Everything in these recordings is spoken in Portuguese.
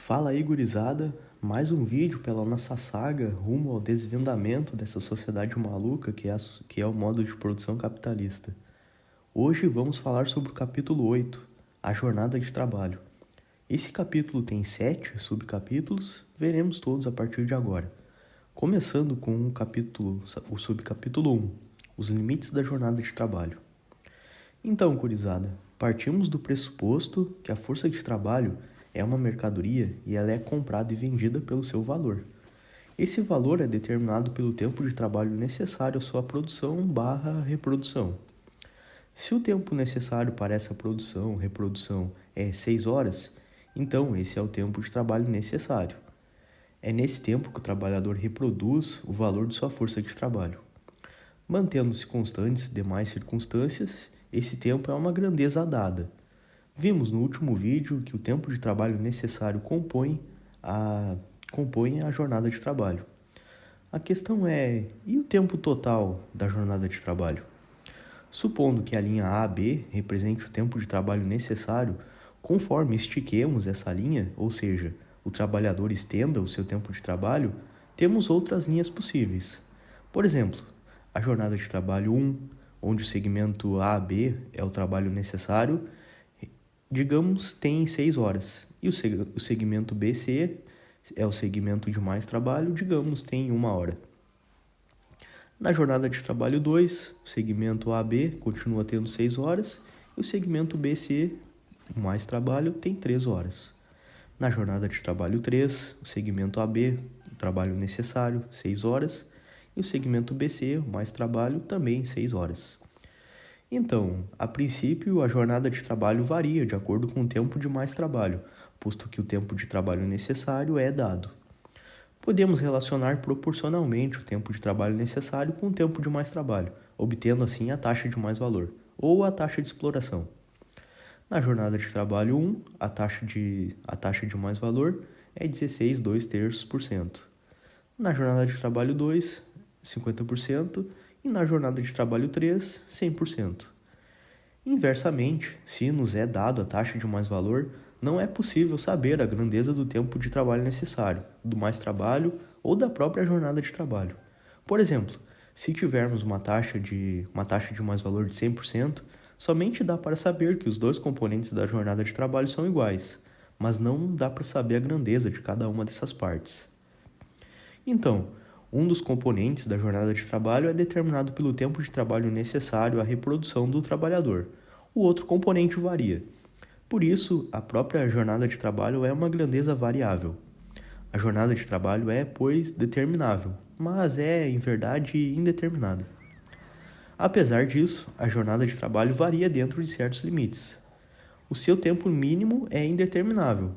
Fala aí, gurizada, mais um vídeo pela nossa saga rumo ao desvendamento dessa sociedade maluca que é o modo de produção capitalista. Hoje vamos falar sobre o capítulo 8, a jornada de trabalho. Esse capítulo tem 7 subcapítulos, veremos todos a partir de agora. Começando com o subcapítulo 1, os limites da jornada de trabalho. Então, gurizada, partimos do pressuposto que a força de trabalho é uma mercadoria e ela é comprada e vendida pelo seu valor. Esse valor é determinado pelo tempo de trabalho necessário à sua produção/reprodução. Se o tempo necessário para essa reprodução é 6 horas, então esse é o tempo de trabalho necessário. É nesse tempo que o trabalhador reproduz o valor de sua força de trabalho. Mantendo-se constantes demais circunstâncias, esse tempo é uma grandeza dada. Vimos no último vídeo que o tempo de trabalho necessário compõe a jornada de trabalho. A questão é, e o tempo total da jornada de trabalho? Supondo que a linha AB represente o tempo de trabalho necessário, conforme estiquemos essa linha, ou seja, o trabalhador estenda o seu tempo de trabalho, temos outras linhas possíveis. Por exemplo, a jornada de trabalho 1, onde o segmento AB é o trabalho necessário, digamos, tem 6 horas. E o segmento BC é o segmento de mais trabalho, digamos, tem 1 hora. Na jornada de trabalho 2, o segmento AB continua tendo 6 horas e o segmento BC, mais trabalho, tem 3 horas. Na jornada de trabalho 3, o segmento AB, o trabalho necessário, 6 horas, e o segmento BC, mais trabalho, também 6 horas. Então, a princípio, a jornada de trabalho varia de acordo com o tempo de mais trabalho, posto que o tempo de trabalho necessário é dado. Podemos relacionar proporcionalmente o tempo de trabalho necessário com o tempo de mais trabalho, obtendo assim a taxa de mais valor, ou a taxa de exploração. Na jornada de trabalho 1, a taxa de mais valor é 16,2/3. Na jornada de trabalho 2, 50%, e na jornada de trabalho 3, 100%. Inversamente, se nos é dado a taxa de mais valor, não é possível saber a grandeza do tempo de trabalho necessário, do mais trabalho ou da própria jornada de trabalho. Por exemplo, se tivermos uma taxa de mais valor de 100%, somente dá para saber que os dois componentes da jornada de trabalho são iguais, mas não dá para saber a grandeza de cada uma dessas partes. Então, um dos componentes da jornada de trabalho é determinado pelo tempo de trabalho necessário à reprodução do trabalhador. O outro componente varia. Por isso, a própria jornada de trabalho é uma grandeza variável. A jornada de trabalho é, pois, determinável, mas é, em verdade, indeterminada. Apesar disso, a jornada de trabalho varia dentro de certos limites. O seu tempo mínimo é indeterminável.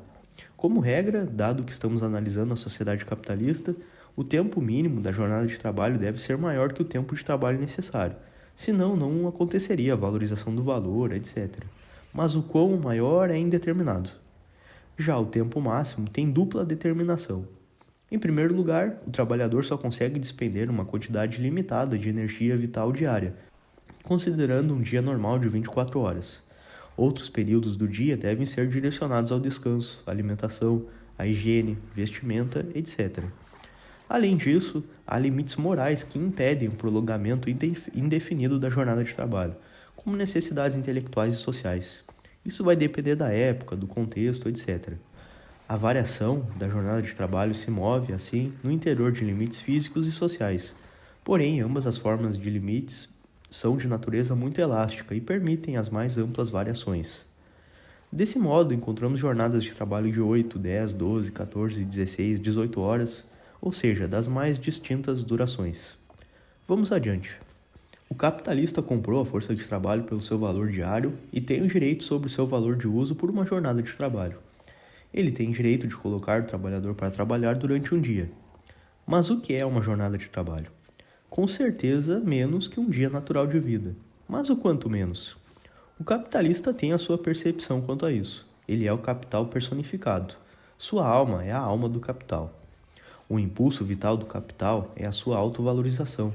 Como regra, dado que estamos analisando a sociedade capitalista, o tempo mínimo da jornada de trabalho deve ser maior que o tempo de trabalho necessário, senão não aconteceria a valorização do valor, etc. Mas o quão maior é indeterminado. Já o tempo máximo tem dupla determinação. Em primeiro lugar, o trabalhador só consegue despender uma quantidade limitada de energia vital diária, considerando um dia normal de 24 horas. Outros períodos do dia devem ser direcionados ao descanso, alimentação, à higiene, vestimenta, etc. Além disso, há limites morais que impedem o prolongamento indefinido da jornada de trabalho, como necessidades intelectuais e sociais. Isso vai depender da época, do contexto, etc. A variação da jornada de trabalho se move, assim, no interior de limites físicos e sociais. Porém, ambas as formas de limites são de natureza muito elástica e permitem as mais amplas variações. Desse modo, encontramos jornadas de trabalho de 8, 10, 12, 14, 16, 18 horas, ou seja, das mais distintas durações. Vamos adiante. O capitalista comprou a força de trabalho pelo seu valor diário e tem o direito sobre o seu valor de uso por uma jornada de trabalho. Ele tem direito de colocar o trabalhador para trabalhar durante um dia. Mas o que é uma jornada de trabalho? Com certeza, menos que um dia natural de vida. Mas o quanto menos? O capitalista tem a sua percepção quanto a isso. Ele é o capital personificado. Sua alma é a alma do capital. O impulso vital do capital é a sua autovalorização.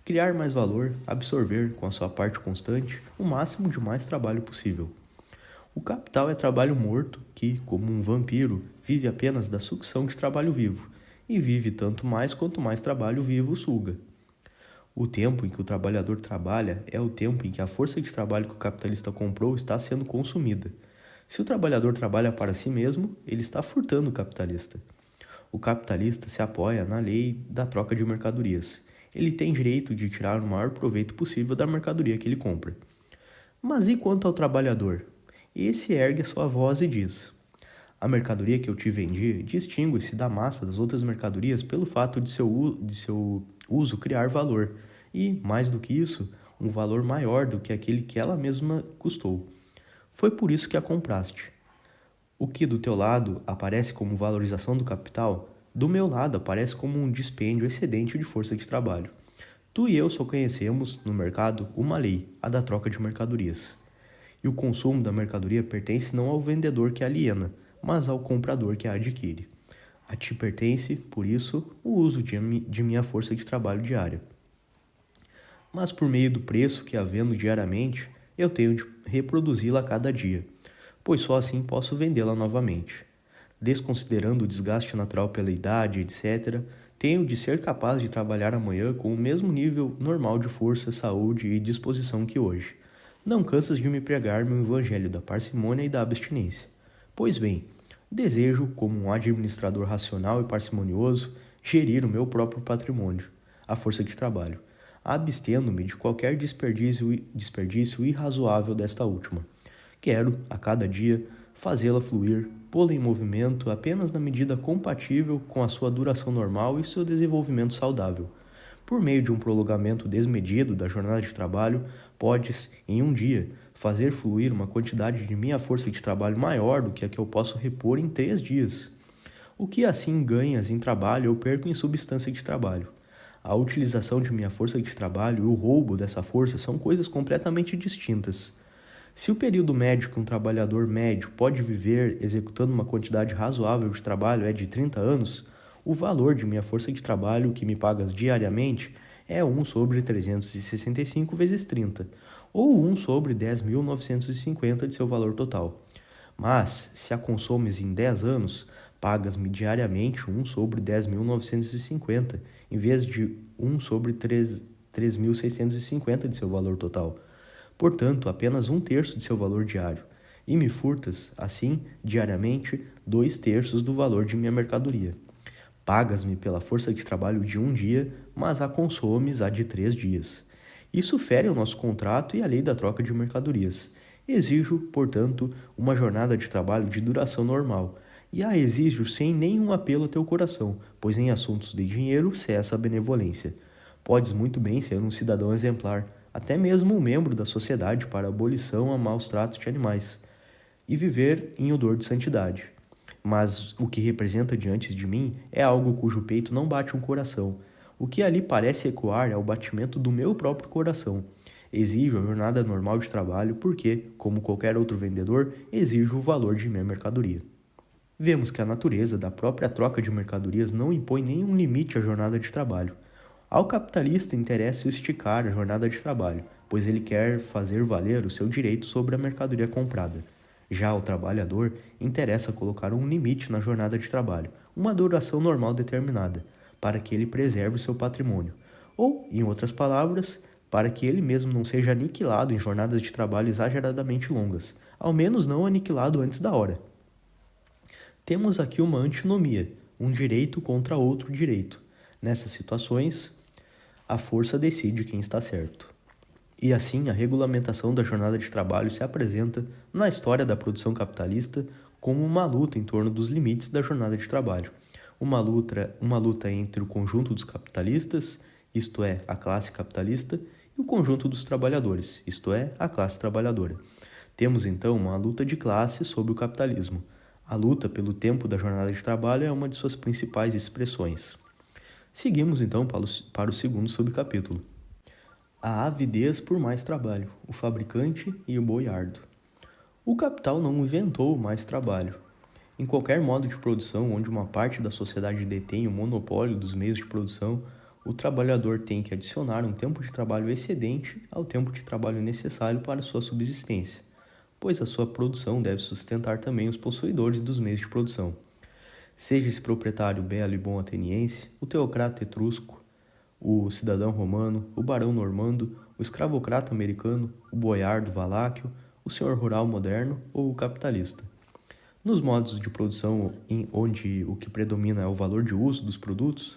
Criar mais valor, absorver, com a sua parte constante, o máximo de mais trabalho possível. O capital é trabalho morto que, como um vampiro, vive apenas da sucção de trabalho vivo, e vive tanto mais quanto mais trabalho vivo suga. O tempo em que o trabalhador trabalha é o tempo em que a força de trabalho que o capitalista comprou está sendo consumida. Se o trabalhador trabalha para si mesmo, ele está furtando o capitalista. O capitalista se apoia na lei da troca de mercadorias. Ele tem direito de tirar o maior proveito possível da mercadoria que ele compra. Mas e quanto ao trabalhador? Esse ergue a sua voz e diz: a mercadoria que eu te vendi distingue-se da massa das outras mercadorias pelo fato de seu uso criar valor e, mais do que isso, um valor maior do que aquele que ela mesma custou. Foi por isso que a compraste. O que do teu lado aparece como valorização do capital, do meu lado aparece como um dispêndio excedente de força de trabalho. Tu e eu só conhecemos, no mercado, uma lei, a da troca de mercadorias. E o consumo da mercadoria pertence não ao vendedor que a aliena, mas ao comprador que a adquire. A ti pertence, por isso, o uso de minha força de trabalho diária. Mas por meio do preço que a vendo diariamente, eu tenho de reproduzi-la a cada dia, pois só assim posso vendê-la novamente. Desconsiderando o desgaste natural pela idade, etc., tenho de ser capaz de trabalhar amanhã com o mesmo nível normal de força, saúde e disposição que hoje. Não cansas de me pregar meu evangelho da parcimônia e da abstinência. Pois bem, desejo, como um administrador racional e parcimonioso, gerir o meu próprio patrimônio, a força de trabalho, abstendo-me de qualquer desperdício irrazoável desta última. Quero, a cada dia, fazê-la fluir, pô-la em movimento apenas na medida compatível com a sua duração normal e seu desenvolvimento saudável. Por meio de um prolongamento desmedido da jornada de trabalho, podes, em um dia, fazer fluir uma quantidade de minha força de trabalho maior do que a que eu posso repor em 3 dias. O que assim ganhas em trabalho eu perco em substância de trabalho. A utilização de minha força de trabalho e o roubo dessa força são coisas completamente distintas. Se o período médio que um trabalhador médio pode viver executando uma quantidade razoável de trabalho é de 30 anos, o valor de minha força de trabalho que me pagas diariamente é 1 sobre 365 vezes 30, ou 1 sobre 10.950 de seu valor total. Mas, se a consomes em 10 anos, pagas-me diariamente 1 sobre 10.950, em vez de 1 sobre 3.650 de seu valor total. Portanto, apenas 1/3 de seu valor diário. E me furtas, assim, diariamente, 2/3 do valor de minha mercadoria. Pagas-me pela força de trabalho de 1 dia, mas a consomes a de 3 dias. Isso fere o nosso contrato e a lei da troca de mercadorias. Exijo, portanto, uma jornada de trabalho de duração normal, e a exijo sem nenhum apelo a teu coração, pois em assuntos de dinheiro cessa a benevolência. Podes muito bem ser um cidadão exemplar, até mesmo um membro da sociedade para a abolição a maus tratos de animais, e viver em odor de santidade. Mas o que representa diante de mim é algo cujo peito não bate um coração. O que ali parece ecoar é o batimento do meu próprio coração. Exijo a jornada normal de trabalho porque, como qualquer outro vendedor, exijo o valor de minha mercadoria. Vemos que a natureza da própria troca de mercadorias não impõe nenhum limite à jornada de trabalho. Ao capitalista interessa esticar a jornada de trabalho, pois ele quer fazer valer o seu direito sobre a mercadoria comprada. Já ao trabalhador interessa colocar um limite na jornada de trabalho, uma duração normal determinada, para que ele preserve o seu patrimônio, ou, em outras palavras, para que ele mesmo não seja aniquilado em jornadas de trabalho exageradamente longas, ao menos não aniquilado antes da hora. Temos aqui uma antinomia, um direito contra outro direito. Nessas situações, a força decide quem está certo. E assim, a regulamentação da jornada de trabalho se apresenta, na história da produção capitalista, como uma luta em torno dos limites da jornada de trabalho. Uma luta entre o conjunto dos capitalistas, isto é, a classe capitalista, e o conjunto dos trabalhadores, isto é, a classe trabalhadora. Temos então uma luta de classe sobre o capitalismo. A luta pelo tempo da jornada de trabalho é uma de suas principais expressões. Seguimos então para o segundo subcapítulo. A avidez por mais trabalho, o fabricante e o boiardo. O capital não inventou mais trabalho. Em qualquer modo de produção onde uma parte da sociedade detém o monopólio dos meios de produção, o trabalhador tem que adicionar um tempo de trabalho excedente ao tempo de trabalho necessário para sua subsistência. pois a sua produção deve sustentar também os possuidores dos meios de produção. Seja esse proprietário belo e bom ateniense, o teocrata etrusco, o cidadão romano, o barão normando, o escravocrata americano, o boiardo valáquio, o senhor rural moderno ou o capitalista. Nos modos de produção onde o que predomina é o valor de uso dos produtos,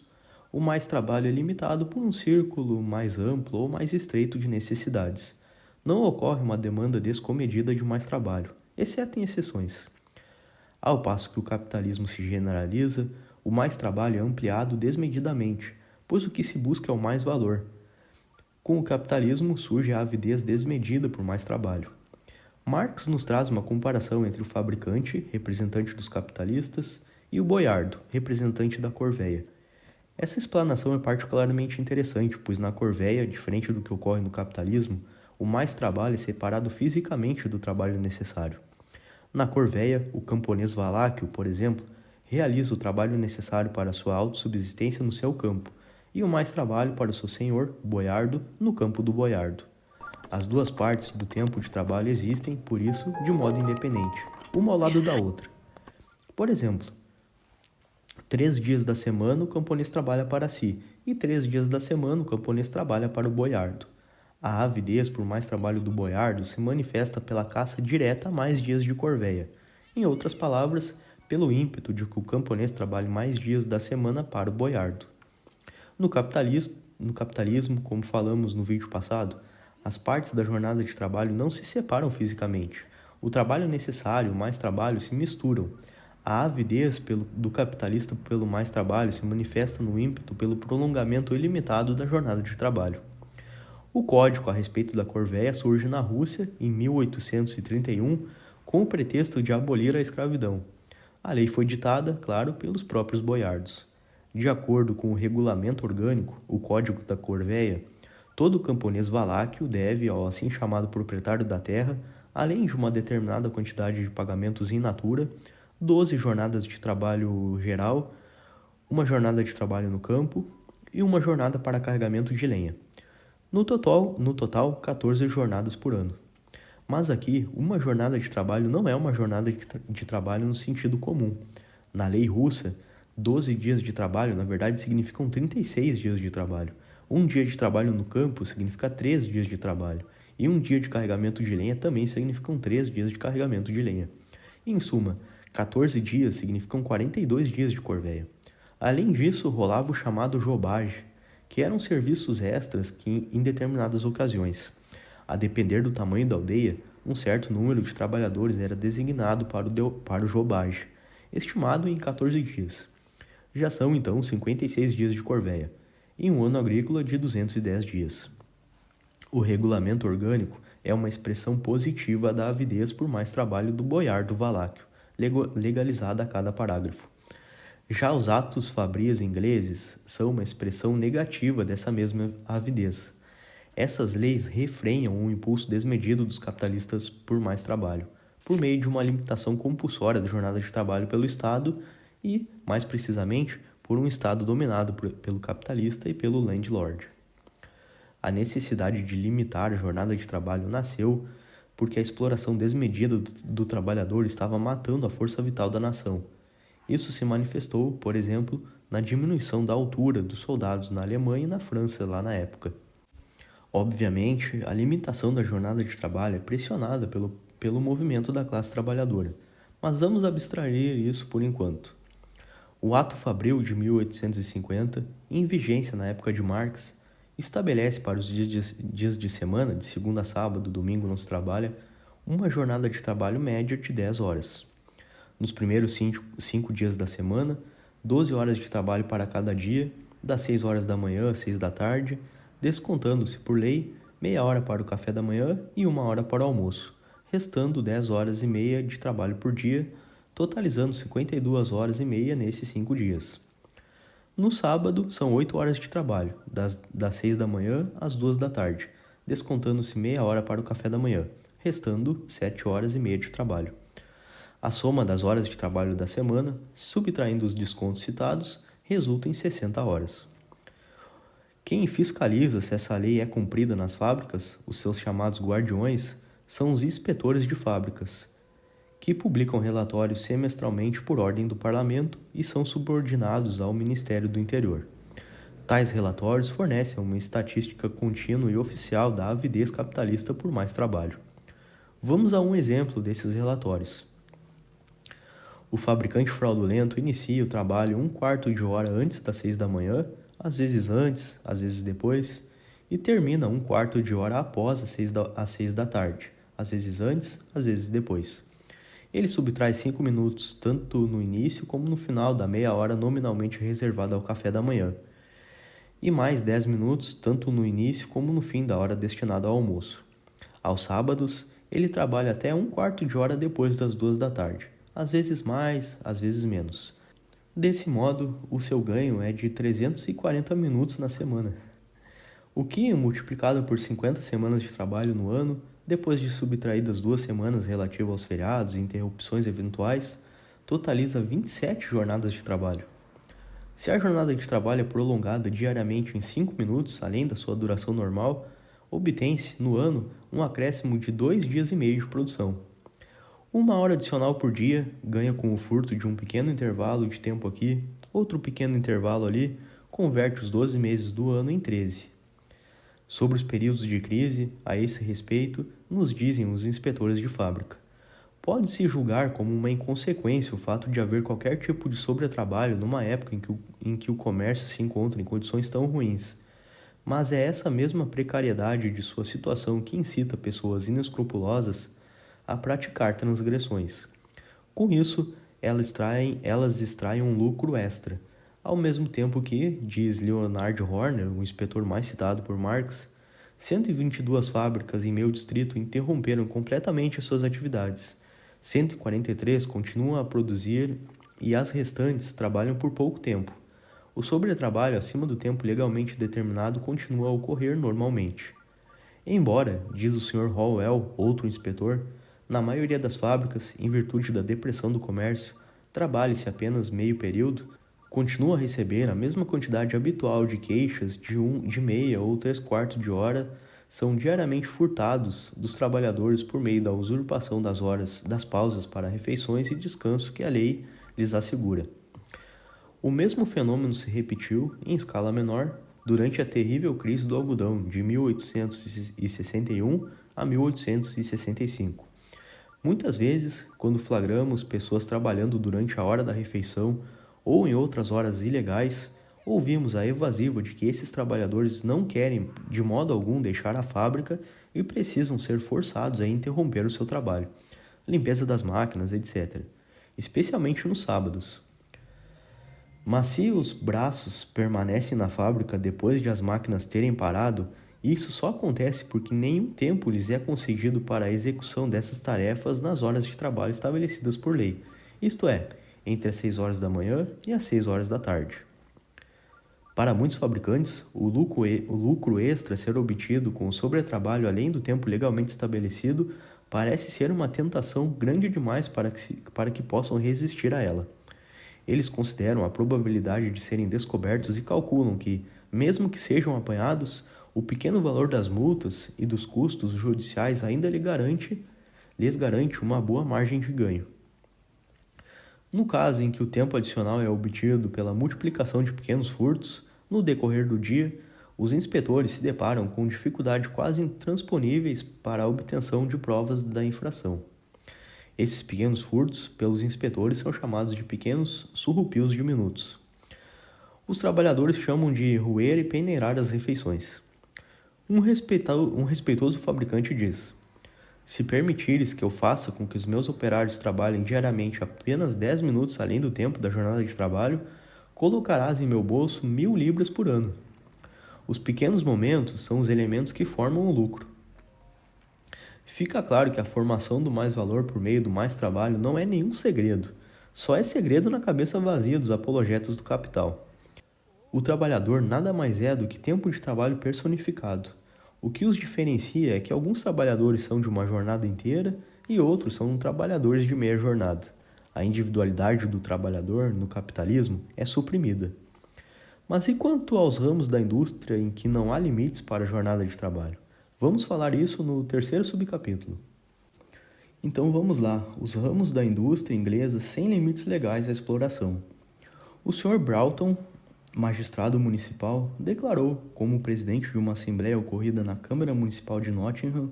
o mais trabalho é limitado por um círculo mais amplo ou mais estreito de necessidades. Não ocorre uma demanda descomedida de mais trabalho, exceto em exceções. Ao passo que o capitalismo se generaliza, o mais trabalho é ampliado desmedidamente, pois o que se busca é o mais valor. Com o capitalismo surge a avidez desmedida por mais trabalho. Marx nos traz uma comparação entre o fabricante, representante dos capitalistas, e o boiardo, representante da corvéia. Essa explanação é particularmente interessante, pois na corvéia, diferente do que ocorre no capitalismo, o mais trabalho é separado fisicamente do trabalho necessário. Na corvéia, o camponês valáquio, por exemplo, realiza o trabalho necessário para sua autossubsistência no seu campo, e o mais trabalho para o seu senhor, o boiardo, no campo do boiardo. As duas partes do tempo de trabalho existem, por isso, de modo independente, uma ao lado da outra. Por exemplo, 3 dias da semana o camponês trabalha para si, e 3 dias da semana o camponês trabalha para o boiardo. A avidez por mais trabalho do boiardo se manifesta pela caça direta a mais dias de corvéia. Em outras palavras, pelo ímpeto de que o camponês trabalhe mais dias da semana para o boiardo. No capitalismo, como falamos no vídeo passado, as partes da jornada de trabalho não se separam fisicamente. O trabalho necessário e o mais trabalho se misturam. A avidez do capitalista pelo mais trabalho se manifesta no ímpeto pelo prolongamento ilimitado da jornada de trabalho. O código a respeito da corvéia surge na Rússia em 1831 com o pretexto de abolir a escravidão. A lei foi ditada, claro, pelos próprios boiardos. De acordo com o regulamento orgânico, o Código da Corvéia, todo camponês valáquio deve, ao assim chamado proprietário da terra, além de uma determinada quantidade de pagamentos in natura, 12 jornadas de trabalho geral, uma jornada de trabalho no campo e uma jornada para carregamento de lenha. No total, 14 jornadas por ano. Mas aqui, uma jornada de trabalho não é uma jornada de trabalho no sentido comum. Na lei russa, 12 dias de trabalho, na verdade, significam 36 dias de trabalho. Um dia de trabalho no campo significa 3 dias de trabalho. E um dia de carregamento de lenha também significam 3 dias de carregamento de lenha. Em suma, 14 dias significam 42 dias de corvéia. Além disso, rolava o chamado jobagem, que eram serviços extras que, em determinadas ocasiões, a depender do tamanho da aldeia, um certo número de trabalhadores era designado para o jobagem, estimado em 14 dias. Já são, então, 56 dias de corvéia, em um ano agrícola de 210 dias. O regulamento orgânico é uma expressão positiva da avidez por mais trabalho do boiardo valáquio, legalizada a cada parágrafo. Já os atos fabris ingleses são uma expressão negativa dessa mesma avidez. Essas leis refrenham o impulso desmedido dos capitalistas por mais trabalho, por meio de uma limitação compulsória da jornada de trabalho pelo Estado e, mais precisamente, por um Estado dominado pelo capitalista e pelo landlord. A necessidade de limitar a jornada de trabalho nasceu porque a exploração desmedida do trabalhador estava matando a força vital da nação. Isso se manifestou, por exemplo, na diminuição da altura dos soldados na Alemanha e na França lá na época. Obviamente, a limitação da jornada de trabalho é pressionada pelo movimento da classe trabalhadora, mas vamos abstrair isso por enquanto. O Ato Fabril de 1850, em vigência na época de Marx, estabelece para os dias de semana, de segunda a sábado, domingo não se trabalha, uma jornada de trabalho média de 10 horas. Nos primeiros 5 dias da semana, 12 horas de trabalho para cada dia, das 6 horas da manhã às 6 da tarde, descontando-se por lei meia hora para o café da manhã e 1 hora para o almoço, restando 10 horas e meia de trabalho por dia, totalizando 52 horas e meia nesses 5 dias. No sábado, são 8 horas de trabalho, das 6 da manhã às 2 da tarde, descontando-se meia hora para o café da manhã, restando 7 horas e meia de trabalho. A soma das horas de trabalho da semana, subtraindo os descontos citados, resulta em 60 horas. Quem fiscaliza se essa lei é cumprida nas fábricas, os seus chamados guardiões, são os inspetores de fábricas, que publicam relatórios semestralmente por ordem do Parlamento e são subordinados ao Ministério do Interior. Tais relatórios fornecem uma estatística contínua e oficial da avidez capitalista por mais trabalho. Vamos a um exemplo desses relatórios. O fabricante fraudulento inicia o trabalho 1/4 de hora antes das 6 da manhã, às vezes antes, às vezes depois, e termina 1/4 de hora após às 6 da tarde, às vezes antes, às vezes depois. Ele subtrai 5 minutos, tanto no início como no final da meia hora nominalmente reservada ao café da manhã, e mais 10 minutos, tanto no início como no fim da hora destinada ao almoço. Aos sábados, ele trabalha até 1/4 de hora depois das 2 da tarde, às vezes mais, às vezes menos. Desse modo, o seu ganho é de 340 minutos na semana, o que, multiplicado por 50 semanas de trabalho no ano, depois de subtraídas 2 semanas relativas aos feriados e interrupções eventuais, totaliza 27 jornadas de trabalho. Se a jornada de trabalho é prolongada diariamente em 5 minutos, além da sua duração normal, obtém-se, no ano, um acréscimo de 2 dias e meio de produção. 1 hora adicional por dia ganha com o furto de um pequeno intervalo de tempo aqui, outro pequeno intervalo ali, converte os 12 meses do ano em 13. Sobre os períodos de crise, a esse respeito, nos dizem os inspetores de fábrica. Pode-se julgar como uma inconsequência o fato de haver qualquer tipo de sobretrabalho numa época em que o comércio se encontra em condições tão ruins. Mas é essa mesma precariedade de sua situação que incita pessoas inescrupulosas a praticar transgressões. Com isso, elas extraem um lucro extra, ao mesmo tempo que, diz Leonard Horner, o inspetor mais citado por Marx, 122 fábricas em meu distrito interromperam completamente as suas atividades. 143 continuam a produzir e as restantes trabalham por pouco tempo. O sobretrabalho acima do tempo legalmente determinado continua a ocorrer normalmente. Embora, diz o Sr. Hallwell, outro inspetor, na maioria das fábricas, em virtude da depressão do comércio, trabalhe-se apenas meio período, continua a receber a mesma quantidade habitual de queixas de meia ou 3/4 de hora são diariamente furtados dos trabalhadores por meio da usurpação das horas das pausas para refeições e descanso que a lei lhes assegura. O mesmo fenômeno se repetiu, em escala menor, durante a terrível crise do algodão de 1861 a 1865. Muitas vezes, quando flagramos pessoas trabalhando durante a hora da refeição ou em outras horas ilegais, ouvimos a evasiva de que esses trabalhadores não querem de modo algum deixar a fábrica e precisam ser forçados a interromper o seu trabalho, limpeza das máquinas, etc., especialmente nos sábados. Mas se os braços permanecem na fábrica depois de as máquinas terem parado, isso só acontece porque nenhum tempo lhes é concedido para a execução dessas tarefas nas horas de trabalho estabelecidas por lei, isto é, entre as 6 horas da manhã e as 6 horas da tarde. Para muitos fabricantes, o lucro extra a ser obtido com o sobretrabalho além do tempo legalmente estabelecido parece ser uma tentação grande demais para que possam resistir a ela. Eles consideram a probabilidade de serem descobertos e calculam que, mesmo que sejam apanhados, o pequeno valor das multas e dos custos judiciais ainda lhes garante uma boa margem de ganho. No caso em que o tempo adicional é obtido pela multiplicação de pequenos furtos, no decorrer do dia, os inspetores se deparam com dificuldades quase intransponíveis para a obtenção de provas da infração. Esses pequenos furtos, pelos inspetores, são chamados de pequenos surrupios de minutos. Os trabalhadores chamam de roer e peneirar as refeições. Um respeitoso fabricante diz: se permitires que eu faça com que os meus operários trabalhem diariamente apenas 10 minutos além do tempo da jornada de trabalho, colocarás em meu bolso 1.000 libras por ano. Os pequenos momentos são os elementos que formam o lucro. Fica claro que a formação do mais valor por meio do mais trabalho não é nenhum segredo, só é segredo na cabeça vazia dos apologetas do capital. O trabalhador nada mais é do que tempo de trabalho personificado. O que os diferencia é que alguns trabalhadores são de uma jornada inteira e outros são trabalhadores de meia jornada. A individualidade do trabalhador no capitalismo é suprimida. Mas e quanto aos ramos da indústria em que não há limites para a jornada de trabalho? Vamos falar isso no terceiro subcapítulo. Então vamos lá, os ramos da indústria inglesa sem limites legais à exploração. O Sr. Broughton, magistrado municipal, declarou, como presidente de uma assembleia ocorrida na Câmara Municipal de Nottingham,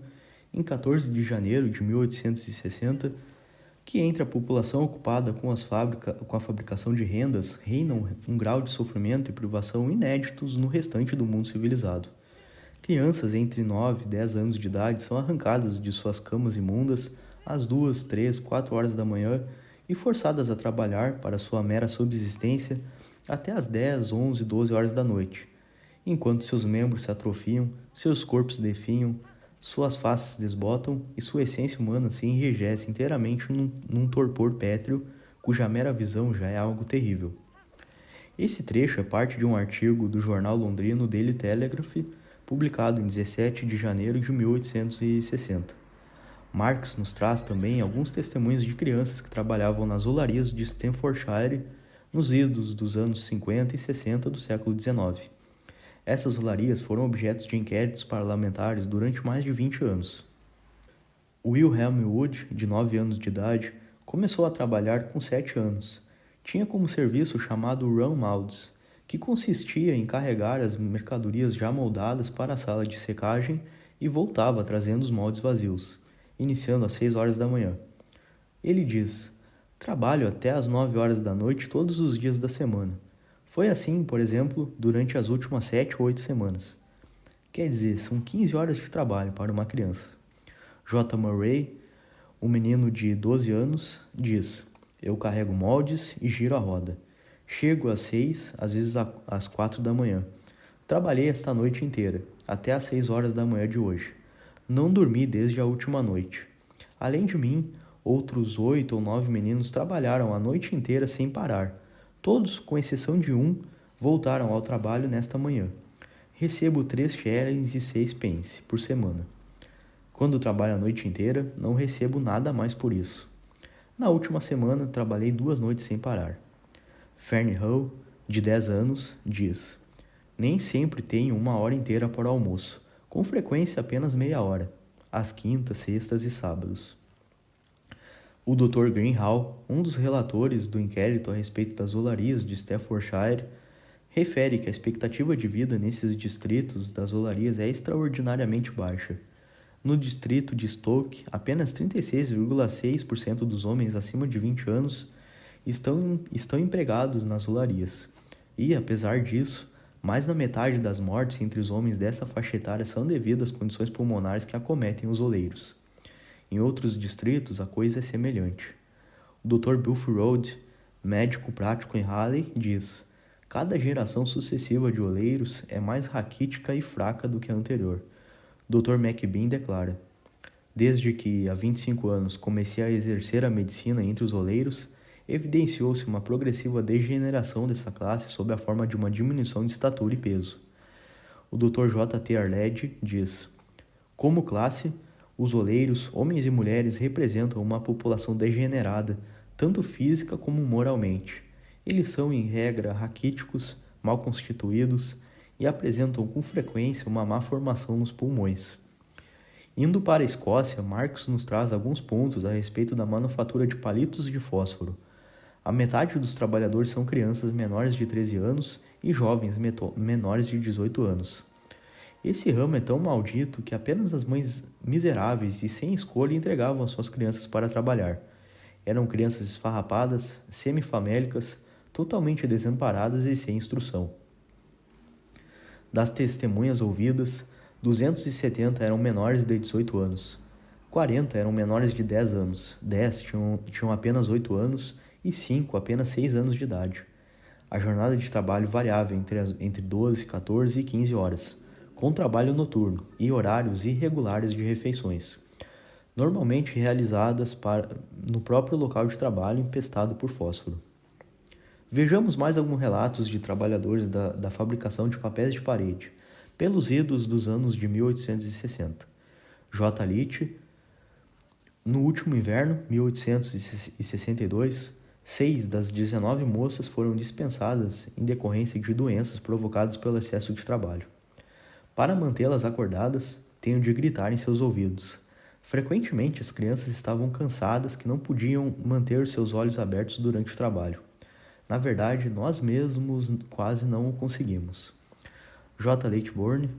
em 14 de janeiro de 1860, que entre a população ocupada com a fabricação de rendas reina um grau de sofrimento e privação inéditos no restante do mundo civilizado. Crianças entre 9 e 10 anos de idade são arrancadas de suas camas imundas às 2, 3, 4 horas da manhã e forçadas a trabalhar para sua mera subsistência até às 10, 11, 12 horas da noite, enquanto seus membros se atrofiam, seus corpos definham, suas faces desbotam e sua essência humana se enrijece inteiramente num torpor pétreo cuja mera visão já é algo terrível. Esse trecho é parte de um artigo do jornal londrino Daily Telegraph, publicado em 17 de janeiro de 1860. Marx nos traz também alguns testemunhos de crianças que trabalhavam nas olarias de Staffordshire nos idos dos anos 50 e 60 do século XIX. Essas olarias foram objetos de inquéritos parlamentares durante mais de 20 anos. Wilhelm Wood, de 9 anos de idade, começou a trabalhar com 7 anos. Tinha como serviço o chamado run molds, que consistia em carregar as mercadorias já moldadas para a sala de secagem e voltava trazendo os moldes vazios, iniciando às 6 horas da manhã. Ele diz: "Trabalho até às 9 horas da noite todos os dias da semana. Foi assim, por exemplo, durante as últimas 7 ou 8 semanas. Quer dizer, são 15 horas de trabalho para uma criança." J. Murray, um menino de 12 anos, diz: "Eu carrego moldes e giro a roda. Chego às 6, às vezes às 4 da manhã. Trabalhei esta noite inteira, até às 6 horas da manhã de hoje. Não dormi desde a última noite. Além de mim, outros 8 ou 9 meninos trabalharam a noite inteira sem parar. Todos, com exceção de um, voltaram ao trabalho nesta manhã. Recebo 3 shillings e 6 pence por semana. Quando trabalho a noite inteira, não recebo nada mais por isso. Na última semana, trabalhei 2 noites sem parar." Fern Hull, de 10 anos, diz: "Nem sempre tenho 1 hora inteira para o almoço, com frequência apenas meia hora, às quintas, sextas e sábados." O Dr. Greenhall, um dos relatores do inquérito a respeito das olarias de Staffordshire, refere que a expectativa de vida nesses distritos das olarias é extraordinariamente baixa. No distrito de Stoke, apenas 36,6% dos homens acima de 20 anos estão empregados nas olarias. E, apesar disso, mais da metade das mortes entre os homens dessa faixa etária são devidas às condições pulmonares que acometem os oleiros. Em outros distritos, a coisa é semelhante. O Dr. Bulford, médico prático em Raleigh, diz: "Cada geração sucessiva de oleiros é mais raquítica e fraca do que a anterior." Dr. McBean declara: "Desde que, há 25 anos, comecei a exercer a medicina entre os oleiros, evidenciou-se uma progressiva degeneração dessa classe sob a forma de uma diminuição de estatura e peso." O Dr. J. T. Arledge diz: "Como classe, os oleiros, homens e mulheres, representam uma população degenerada, tanto física como moralmente. Eles são, em regra, raquíticos, mal constituídos e apresentam com frequência uma má formação nos pulmões." Indo para a Escócia, Marx nos traz alguns pontos a respeito da manufatura de palitos de fósforo. A metade dos trabalhadores são crianças menores de 13 anos e jovens menores de 18 anos. Esse ramo é tão maldito que apenas as mães miseráveis e sem escolha entregavam as suas crianças para trabalhar. Eram crianças esfarrapadas, semifamélicas, totalmente desamparadas e sem instrução. Das testemunhas ouvidas, 270 eram menores de 18 anos, 40 eram menores de 10 anos, 10 tinham apenas 8 anos e 5 apenas 6 anos de idade. A jornada de trabalho variava entre 12, 14 e 15 horas, com trabalho noturno e horários irregulares de refeições, normalmente realizadas no próprio local de trabalho empestado por fósforo. Vejamos mais alguns relatos de trabalhadores da fabricação de papéis de parede, pelos idos dos anos de 1860. J. Litt, no último inverno, 1862, 6 das 19 moças foram dispensadas em decorrência de doenças provocadas pelo excesso de trabalho. Para mantê-las acordadas, tenho de gritar em seus ouvidos: Frequentemente, as crianças estavam cansadas que não podiam manter seus olhos abertos durante o trabalho. Na verdade, nós mesmos quase não o conseguimos. J. Leitborn.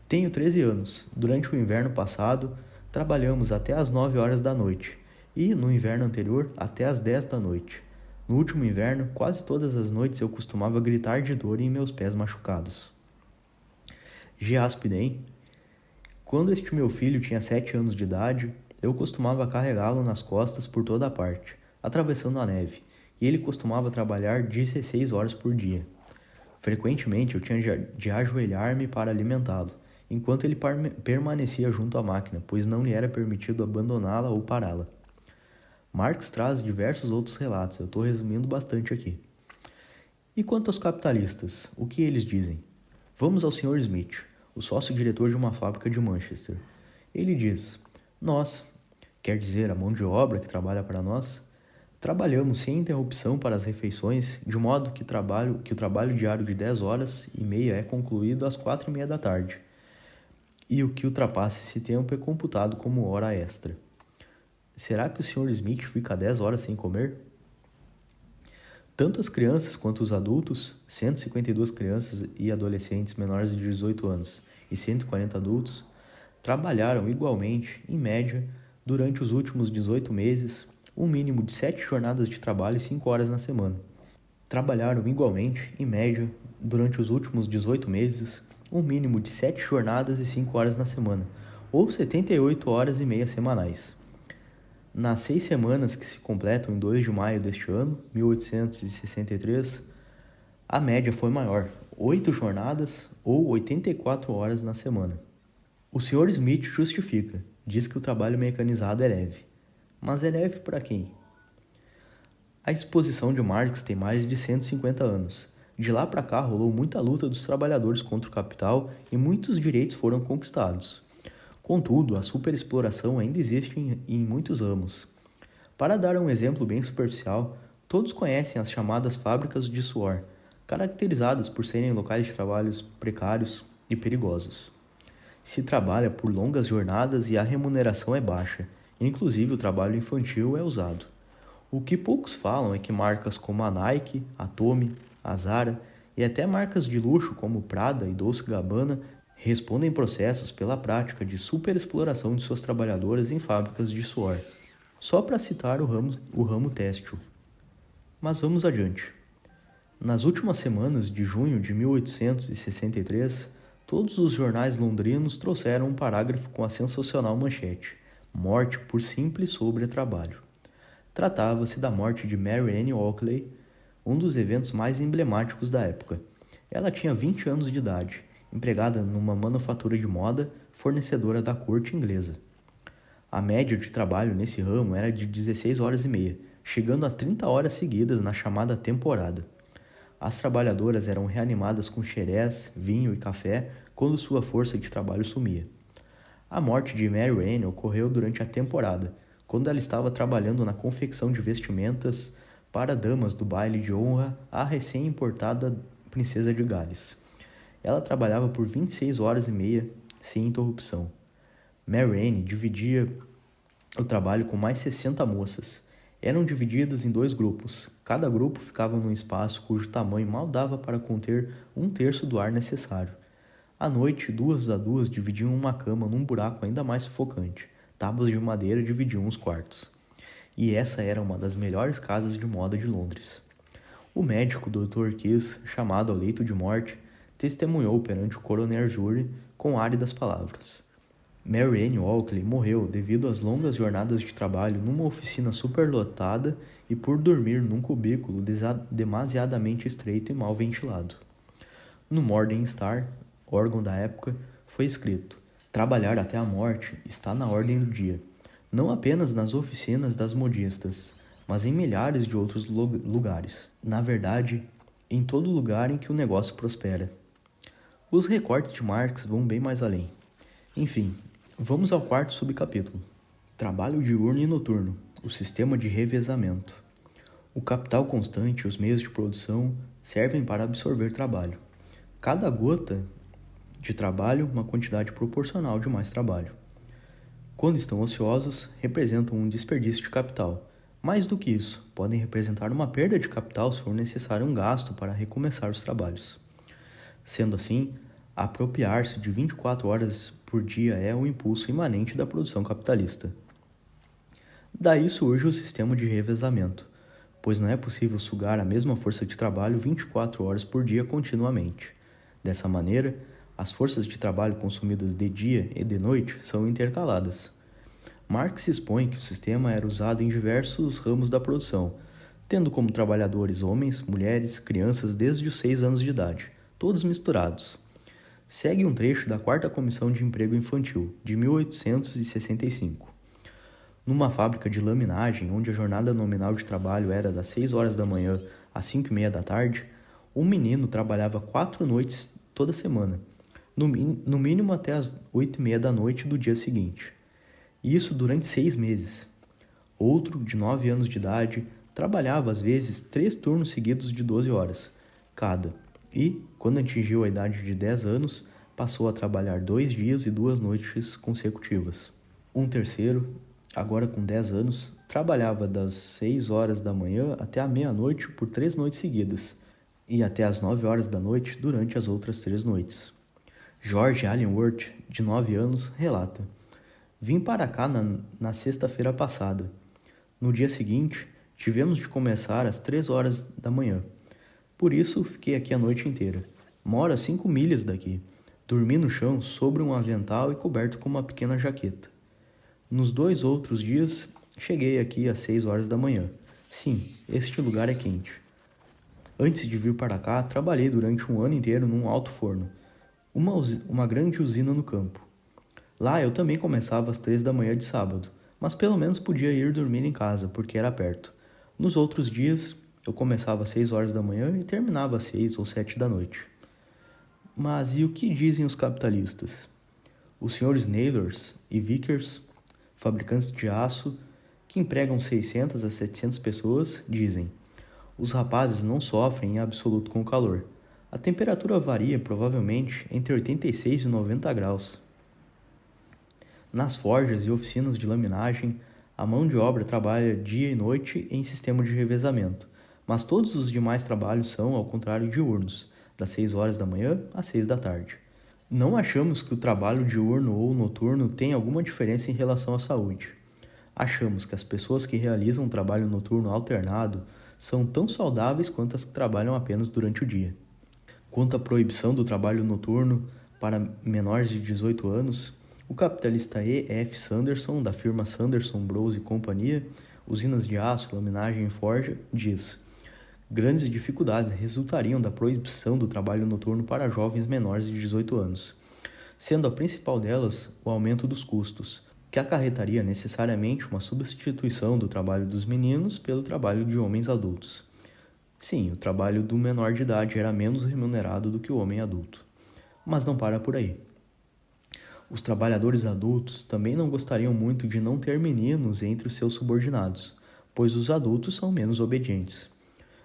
Tenho 13 anos. Durante o inverno passado, trabalhamos até às 9 horas da noite e, no inverno anterior, até às 10 da noite. No último inverno, quase todas as noites eu costumava gritar de dor em meus pés machucados. G. Aspiden. Quando este meu filho tinha 7 anos de idade, eu costumava carregá-lo nas costas por toda a parte, atravessando a neve, e ele costumava trabalhar 16 horas por dia. Frequentemente eu tinha de ajoelhar-me para alimentá-lo, enquanto ele permanecia junto à máquina, pois não lhe era permitido abandoná-la ou pará-la. Marx traz diversos outros relatos, eu estou resumindo bastante aqui. E quanto aos capitalistas, o que eles dizem? Vamos ao Sr. Smith, o sócio-diretor de uma fábrica de Manchester. Ele diz: nós, quer dizer a mão de obra que trabalha para nós, trabalhamos sem interrupção para as refeições, de modo que o trabalho diário de 10 horas e meia é concluído às 4:30 da tarde, e o que ultrapassa esse tempo é computado como hora extra. Será que o Sr. Smith fica 10 horas sem comer? Tanto as crianças quanto os adultos, 152 crianças e adolescentes menores de 18 anos e 140 adultos, trabalharam igualmente, em média, durante os últimos 18 meses, um mínimo de 7 jornadas de trabalho e 5 horas na semana. Trabalharam igualmente, em média, durante os últimos 18 meses, um mínimo de 7 jornadas e 5 horas na semana, ou 78 horas e meia semanais. Nas 6 semanas que se completam em 2 de maio deste ano, 1863, a média foi maior, 8 jornadas ou 84 horas na semana. O Sr. Smith justifica, diz que o trabalho mecanizado é leve. Mas é leve para quem? A exposição de Marx tem mais de 150 anos. De lá para cá rolou muita luta dos trabalhadores contra o capital e muitos direitos foram conquistados. Contudo, a superexploração ainda existe em muitos ramos. Para dar um exemplo bem superficial, todos conhecem as chamadas fábricas de suor, caracterizadas por serem locais de trabalhos precários e perigosos. Se trabalha por longas jornadas e a remuneração é baixa, inclusive o trabalho infantil é usado. O que poucos falam é que marcas como a Nike, a Tommy, a Zara e até marcas de luxo como Prada e Dolce & Gabbana respondem processos pela prática de superexploração de suas trabalhadoras em fábricas de suor, só para citar o ramo têxtil. Mas vamos adiante. Nas últimas semanas de junho de 1863, todos os jornais londrinos trouxeram um parágrafo com a sensacional manchete: Morte por simples sobretrabalho. Tratava-se da morte de Mary Ann Oakley, um dos eventos mais emblemáticos da época. Ela tinha 20 anos de idade, empregada numa manufatura de moda, fornecedora da corte inglesa. A média de trabalho nesse ramo era de 16 horas e meia, chegando a 30 horas seguidas na chamada temporada. As trabalhadoras eram reanimadas com xerés, vinho e café quando sua força de trabalho sumia. A morte de Mary Ann ocorreu durante a temporada, quando ela estava trabalhando na confecção de vestimentas para damas do baile de honra à recém-importada princesa de Gales. Ela trabalhava por 26 horas e meia, sem interrupção. Mary Ann dividia o trabalho com mais 60 moças. Eram divididas em 2 grupos. Cada grupo ficava num espaço cujo tamanho mal dava para conter 1/3 do ar necessário. À noite, 2 a 2 dividiam uma cama num buraco ainda mais sufocante. Tábuas de madeira dividiam os quartos. E essa era uma das melhores casas de moda de Londres. O médico Dr. Kiss, chamado ao leito de morte, testemunhou perante o coroner júri com áridas palavras. Mary Ann Oakley morreu devido às longas jornadas de trabalho numa oficina superlotada e por dormir num cubículo demasiadamente estreito e mal ventilado. No Morning Star, órgão da época, foi escrito: trabalhar até a morte está na ordem do dia, não apenas nas oficinas das modistas, mas em milhares de outros lugares. Na verdade, em todo lugar em que o negócio prospera. Os recortes de Marx vão bem mais além. Enfim, vamos ao 4º subcapítulo. Trabalho diurno e noturno, o sistema de revezamento. O capital constante e os meios de produção servem para absorver trabalho. Cada gota de trabalho, uma quantidade proporcional de mais trabalho. Quando estão ociosos, representam um desperdício de capital. Mais do que isso, podem representar uma perda de capital se for necessário um gasto para recomeçar os trabalhos. Sendo assim, apropriar-se de 24 horas por dia é o impulso imanente da produção capitalista. Daí surge o sistema de revezamento, pois não é possível sugar a mesma força de trabalho 24 horas por dia continuamente. Dessa maneira, as forças de trabalho consumidas de dia e de noite são intercaladas. Marx expõe que o sistema era usado em diversos ramos da produção, tendo como trabalhadores homens, mulheres, crianças desde os 6 anos de idade, todos misturados. Segue um trecho da 4ª Comissão de Emprego Infantil, de 1865. Numa fábrica de laminagem, onde a jornada nominal de trabalho era das 6 horas da manhã às 5:30 da tarde, um menino trabalhava 4 noites toda semana, no mínimo até as 8:30 da noite do dia seguinte. E isso durante 6 meses. Outro, de 9 anos de idade, trabalhava às vezes 3 turnos seguidos de 12 horas cada, e, quando atingiu a idade de 10 anos, passou a trabalhar 2 dias e 2 noites consecutivas. Um terceiro, agora com 10 anos, trabalhava das 6 horas da manhã até a meia-noite por 3 noites seguidas, e até as 9 horas da noite durante as outras 3 noites. George Allen Worth, de 9 anos, relata: "Vim para cá na sexta-feira passada. No dia seguinte, tivemos de começar às 3 horas da manhã. Por isso, fiquei aqui a noite inteira. Moro a 5 milhas daqui. Dormi no chão sobre um avental e coberto com uma pequena jaqueta. Nos 2 outros dias, cheguei aqui às 6 horas da manhã. Sim, este lugar é quente. Antes de vir para cá, trabalhei durante um ano inteiro num alto forno, uma grande usina no campo. Lá eu também começava às 3 da manhã de sábado, mas pelo menos podia ir dormir em casa, porque era perto. Nos outros dias, eu começava às 6 horas da manhã e terminava às 6 ou 7 da noite. Mas e o que dizem os capitalistas? Os senhores Naylors e Vickers, fabricantes de aço, que empregam 600 a 700 pessoas, dizem: os rapazes não sofrem em absoluto com o calor. A temperatura varia provavelmente entre 86 e 90 graus. Nas forjas e oficinas de laminagem, a mão de obra trabalha dia e noite em sistema de revezamento, mas todos os demais trabalhos são, ao contrário, diurnos, das 6 horas da manhã às 6 da tarde. Não achamos que o trabalho diurno ou noturno tenha alguma diferença em relação à saúde. Achamos que as pessoas que realizam um trabalho noturno alternado são tão saudáveis quanto as que trabalham apenas durante o dia. Quanto à proibição do trabalho noturno para menores de 18 anos, o capitalista E. F. Sanderson, da firma Sanderson, Bros e Companhia, usinas de aço, laminagem e forja, diz: grandes dificuldades resultariam da proibição do trabalho noturno para jovens menores de 18 anos, sendo a principal delas o aumento dos custos, que acarretaria necessariamente uma substituição do trabalho dos meninos pelo trabalho de homens adultos. Sim, o trabalho do menor de idade era menos remunerado do que o homem adulto. Mas não para por aí. Os trabalhadores adultos também não gostariam muito de não ter meninos entre os seus subordinados, pois os adultos são menos obedientes.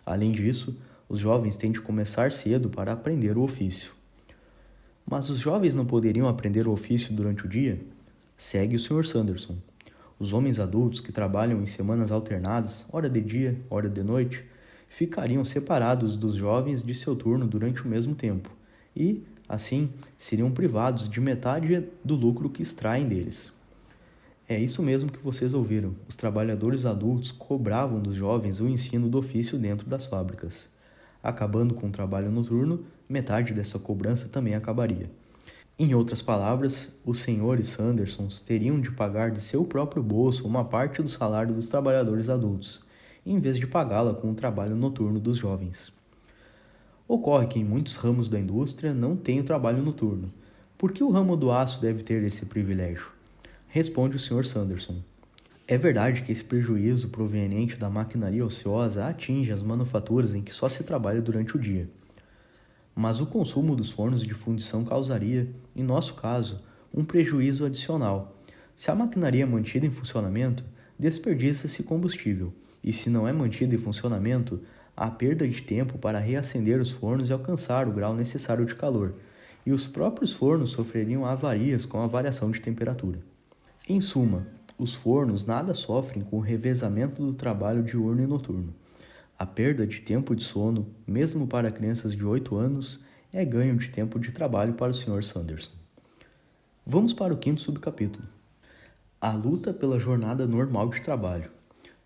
Além disso, os jovens têm de começar cedo para aprender o ofício. Mas os jovens não poderiam aprender o ofício durante o dia? Segue o Sr. Sanderson. Os homens adultos que trabalham em semanas alternadas, hora de dia, hora de noite, ficariam separados dos jovens de seu turno durante o mesmo tempo e, assim, seriam privados de metade do lucro que extraem deles. É isso mesmo que vocês ouviram. Os trabalhadores adultos cobravam dos jovens o ensino do ofício dentro das fábricas. Acabando com o trabalho noturno, metade dessa cobrança também acabaria. Em outras palavras, os senhores Sandersons teriam de pagar de seu próprio bolso uma parte do salário dos trabalhadores adultos, em vez de pagá-la com o trabalho noturno dos jovens. Ocorre que em muitos ramos da indústria não tem o trabalho noturno. Por que o ramo do aço deve ter esse privilégio? Responde o Sr. Sanderson. É verdade que esse prejuízo proveniente da maquinaria ociosa atinge as manufaturas em que só se trabalha durante o dia. Mas o consumo dos fornos de fundição causaria, em nosso caso, um prejuízo adicional. Se a maquinaria é mantida em funcionamento, desperdiça-se combustível, e se não é mantida em funcionamento, há perda de tempo para reacender os fornos e alcançar o grau necessário de calor, e os próprios fornos sofreriam avarias com a variação de temperatura. Em suma, os fornos nada sofrem com o revezamento do trabalho diurno e noturno. A perda de tempo de sono, mesmo para crianças de 8 anos, é ganho de tempo de trabalho para o Sr. Sanderson. Vamos para o quinto subcapítulo. A luta pela jornada normal de trabalho.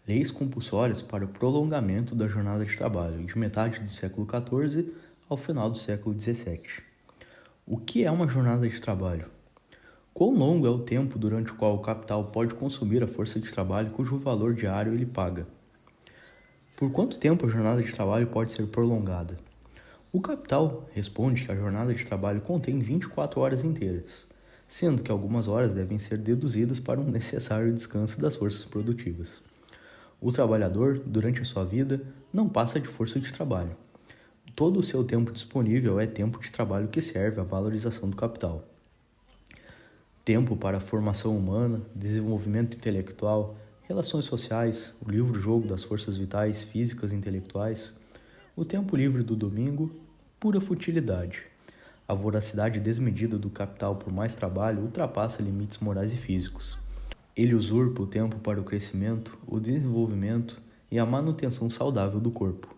Leis compulsórias para o prolongamento da jornada de trabalho, de metade do século XIV ao final do século XVII. O que é uma jornada de trabalho? Quão longo é o tempo durante o qual o capital pode consumir a força de trabalho cujo valor diário ele paga? Por quanto tempo a jornada de trabalho pode ser prolongada? O capital responde que a jornada de trabalho contém 24 horas inteiras, sendo que algumas horas devem ser deduzidas para um necessário descanso das forças produtivas. O trabalhador, durante a sua vida, não passa de força de trabalho. Todo o seu tempo disponível é tempo de trabalho que serve à valorização do capital. Tempo para a formação humana, desenvolvimento intelectual, relações sociais, o livre-jogo das forças vitais, físicas e intelectuais, o tempo livre do domingo, pura futilidade. A voracidade desmedida do capital por mais trabalho ultrapassa limites morais e físicos. Ele usurpa o tempo para o crescimento, o desenvolvimento e a manutenção saudável do corpo.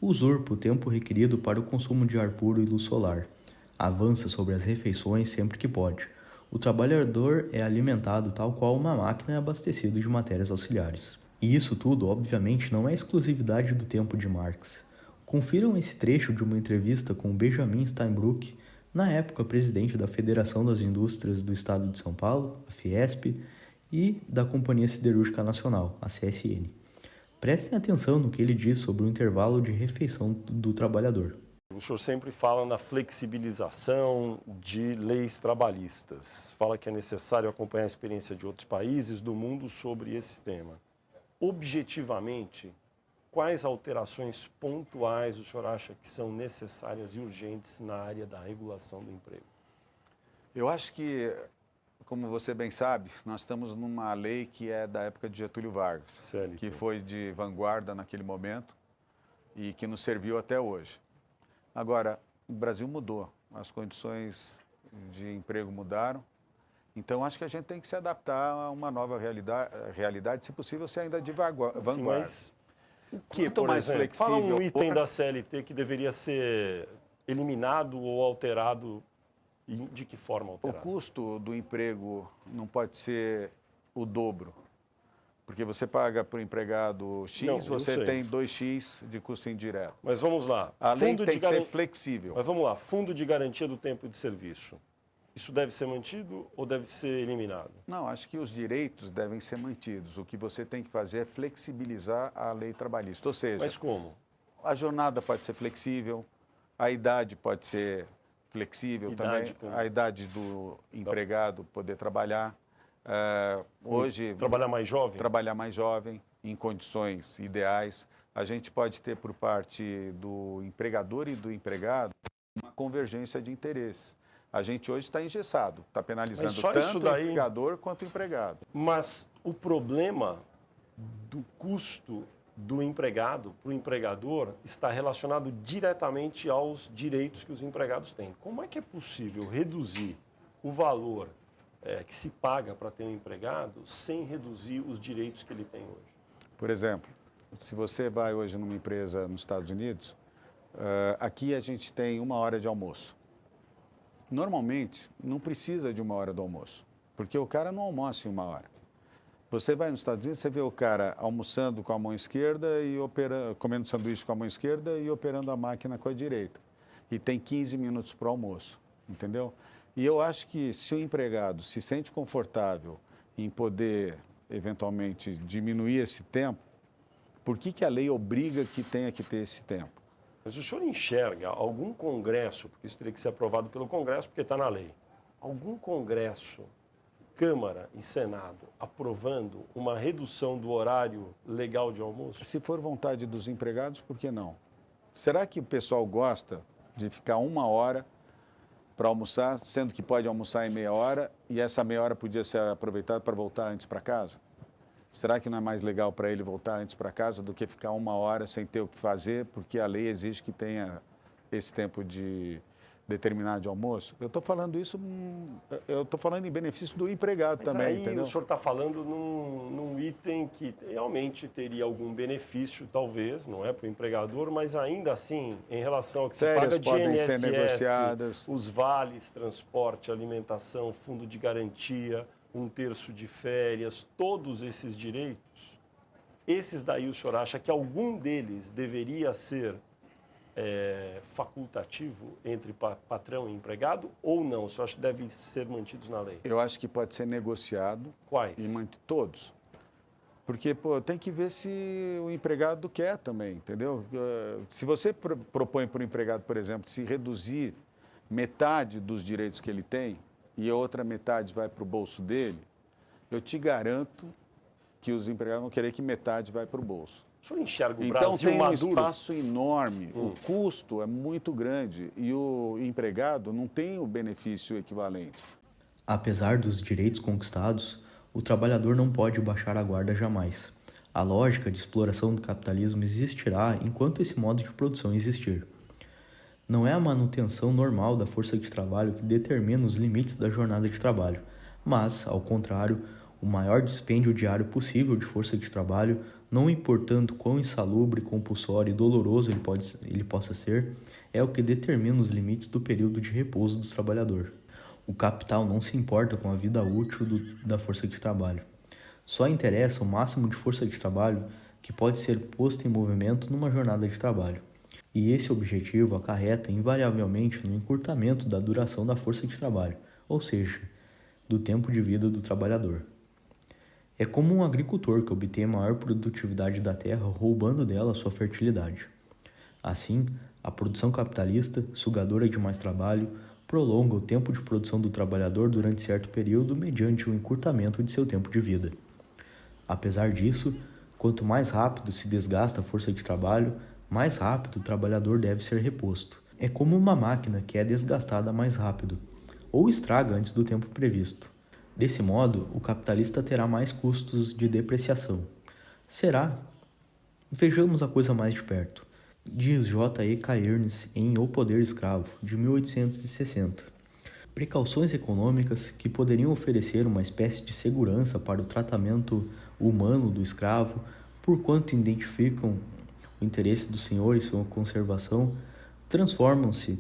Usurpa o tempo requerido para o consumo de ar puro e luz solar. Avança sobre as refeições sempre que pode. O trabalhador é alimentado tal qual uma máquina é abastecido de matérias auxiliares. E isso tudo, obviamente, não é exclusividade do tempo de Marx. Confiram esse trecho de uma entrevista com Benjamin Steinbrück, na época presidente da Federação das Indústrias do Estado de São Paulo, a Fiesp, e da Companhia Siderúrgica Nacional, a CSN. Prestem atenção no que ele diz sobre o intervalo de refeição do trabalhador. O senhor sempre fala na flexibilização de leis trabalhistas. Fala que é necessário acompanhar a experiência de outros países do mundo sobre esse tema. Objetivamente, quais alterações pontuais o senhor acha que são necessárias e urgentes na área da regulação do emprego? Eu acho que, como você bem sabe, nós estamos numa lei que é da época de Getúlio Vargas, CLT. Que foi de vanguarda naquele momento e que nos serviu até hoje. Agora, o Brasil mudou, as condições de emprego mudaram, então acho que a gente tem que se adaptar a uma nova realidade, se possível, ser ainda de vanguarda. Sim, mas o que, Quanto por mais exemplo, flexível fala um item for, da CLT que deveria ser eliminado ou alterado, e de que forma o alterado? custo do emprego não pode ser o dobro. Porque você paga para o empregado X, Não, você sei. tem 2x de custo indireto. Mas vamos lá. A lei Fundo tem de que ser garan- flexível. Mas vamos lá, fundo de garantia do tempo de serviço. Isso deve ser mantido ou deve ser eliminado? Não, acho que os direitos devem ser mantidos. O que você tem que fazer é flexibilizar a lei trabalhista. Ou seja, Mas como? a jornada pode ser flexível, a idade pode ser flexível Idade também, como? a idade do empregado poder trabalhar. Hoje, Trabalhar mais jovem? trabalhar mais jovem, em condições ideais. A gente pode ter por parte do empregador e do empregado uma convergência de interesses. A gente hoje está engessado, está penalizando Mas só tanto isso o daí- empregador quanto o empregado. Mas o problema do custo do empregado para o empregador está relacionado diretamente aos direitos que os empregados têm. Como é que é possível reduzir o valor que se paga para ter um empregado sem reduzir os direitos que ele tem hoje? Por exemplo, se você vai hoje numa empresa nos Estados Unidos, aqui a gente tem 1 hora de almoço. Normalmente, não precisa de 1 hora do almoço, porque o cara não almoça em 1 hora. Você vai nos Estados Unidos, você vê o cara almoçando com a mão esquerda e comendo sanduíche com a mão esquerda e operando a máquina com a direita. E tem 15 minutos para o almoço, entendeu? E eu acho que se o empregado se sente confortável em poder, eventualmente, diminuir esse tempo, por que a lei obriga que tenha que ter esse tempo? Mas o senhor enxerga algum congresso, porque isso teria que ser aprovado pelo Congresso, porque está na lei, algum congresso, Câmara e Senado, aprovando uma redução do horário legal de almoço? Se for vontade dos empregados, por que não? Será que o pessoal gosta de ficar 1 hora para almoçar, sendo que pode almoçar em meia hora e essa meia hora podia ser aproveitada para voltar antes para casa? Será que não é mais legal para ele voltar antes para casa do que ficar 1 hora sem ter o que fazer, porque a lei exige que tenha esse tempo de determinada de almoço, eu estou falando eu estou falando em benefício do empregado Mas também, aí entendeu? o senhor está falando num item que realmente teria algum benefício, talvez, não é para o empregador, mas ainda assim, em relação ao que você paga Férias de podem ser INSS, negociadas. os vales, transporte, alimentação, fundo de garantia, 1/3 de férias, todos esses direitos, esses daí o senhor acha que algum deles deveria ser facultativo entre patrão e empregado ou não? O senhor acha que devem ser mantidos na lei? Eu acho que pode ser negociado. Quais? E todos. Porque, tem que ver se o empregado quer também, entendeu? Se você propõe para o empregado, por exemplo, se reduzir metade dos direitos que ele tem e a outra metade vai para o bolso dele, eu te garanto que os empregados vão querer que metade vai para o bolso. O senhor enxerga o Então Brasil tem um maduro? espaço enorme, o custo é muito grande e o empregado não tem o benefício equivalente. Apesar dos direitos conquistados, o trabalhador não pode baixar a guarda jamais. A lógica de exploração do capitalismo existirá enquanto esse modo de produção existir. Não é a manutenção normal da força de trabalho que determina os limites da jornada de trabalho, mas, ao contrário, o maior dispêndio diário possível de força de trabalho, não importando quão insalubre, compulsório e doloroso ele possa ser, é o que determina os limites do período de repouso do trabalhador. O capital não se importa com a vida útil da força de trabalho. Só interessa o máximo de força de trabalho que pode ser posto em movimento numa jornada de trabalho. E esse objetivo acarreta invariavelmente no encurtamento da duração da força de trabalho, ou seja, do tempo de vida do trabalhador. É como um agricultor que obtém a maior produtividade da terra roubando dela sua fertilidade. Assim, a produção capitalista, sugadora de mais trabalho, prolonga o tempo de produção do trabalhador durante certo período mediante o encurtamento de seu tempo de vida. Apesar disso, quanto mais rápido se desgasta a força de trabalho, mais rápido o trabalhador deve ser reposto. É como uma máquina que é desgastada mais rápido, ou estraga antes do tempo previsto. Desse modo, o capitalista terá mais custos de depreciação. Será? Vejamos a coisa mais de perto. Diz J. E. Cairnes em O Poder Escravo, de 1860. Precauções econômicas que poderiam oferecer uma espécie de segurança para o tratamento humano do escravo, por quanto identificam o interesse do senhor e sua conservação, transformam-se,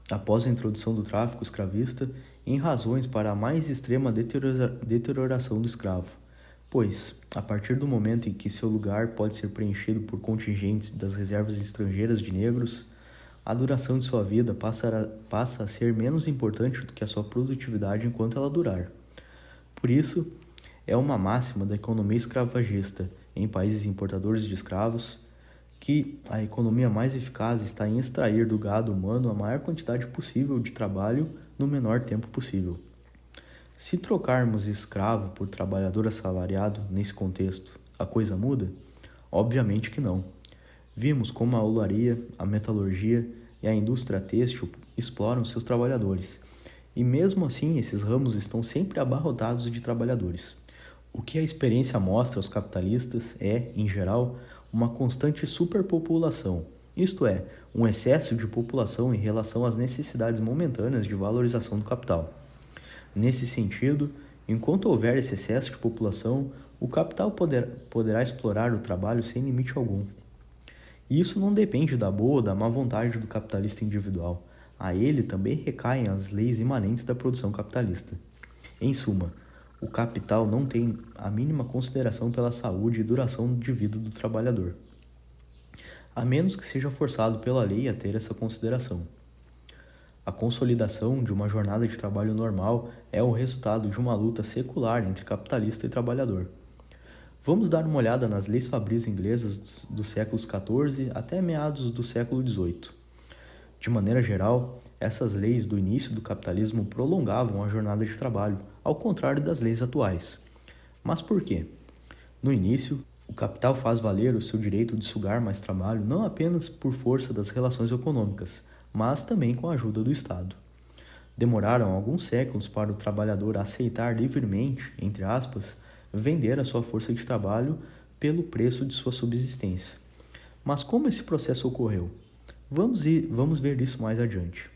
após a introdução do tráfico escravista, em razões para a mais extrema deterioração do escravo, pois, a partir do momento em que seu lugar pode ser preenchido por contingentes das reservas estrangeiras de negros, a duração de sua vida passa a ser menos importante do que a sua produtividade enquanto ela durar. Por isso, é uma máxima da economia escravagista em países importadores de escravos que a economia mais eficaz está em extrair do gado humano a maior quantidade possível de trabalho no menor tempo possível. Se trocarmos escravo por trabalhador assalariado nesse contexto, a coisa muda? Obviamente que não. Vimos como a olaria, a metalurgia e a indústria têxtil exploram seus trabalhadores, e mesmo assim esses ramos estão sempre abarrotados de trabalhadores. O que a experiência mostra aos capitalistas é, em geral, uma constante superpopulação, isto é, um excesso de população em relação às necessidades momentâneas de valorização do capital. Nesse sentido, enquanto houver esse excesso de população, o capital poderá explorar o trabalho sem limite algum. E isso não depende da boa ou da má vontade do capitalista individual. A ele também recaem as leis imanentes da produção capitalista. Em suma, o capital não tem a mínima consideração pela saúde e duração de vida do trabalhador, a menos que seja forçado pela lei a ter essa consideração. A consolidação de uma jornada de trabalho normal é o resultado de uma luta secular entre capitalista e trabalhador. Vamos dar uma olhada nas leis fabris inglesas dos séculos XIV até meados do século XVIII. De maneira geral, essas leis do início do capitalismo prolongavam a jornada de trabalho, ao contrário das leis atuais. Mas por quê? No início, o capital faz valer o seu direito de sugar mais trabalho não apenas por força das relações econômicas, mas também com a ajuda do Estado. Demoraram alguns séculos para o trabalhador aceitar livremente, entre aspas, vender a sua força de trabalho pelo preço de sua subsistência. Mas como esse processo ocorreu? Vamos ver isso mais adiante.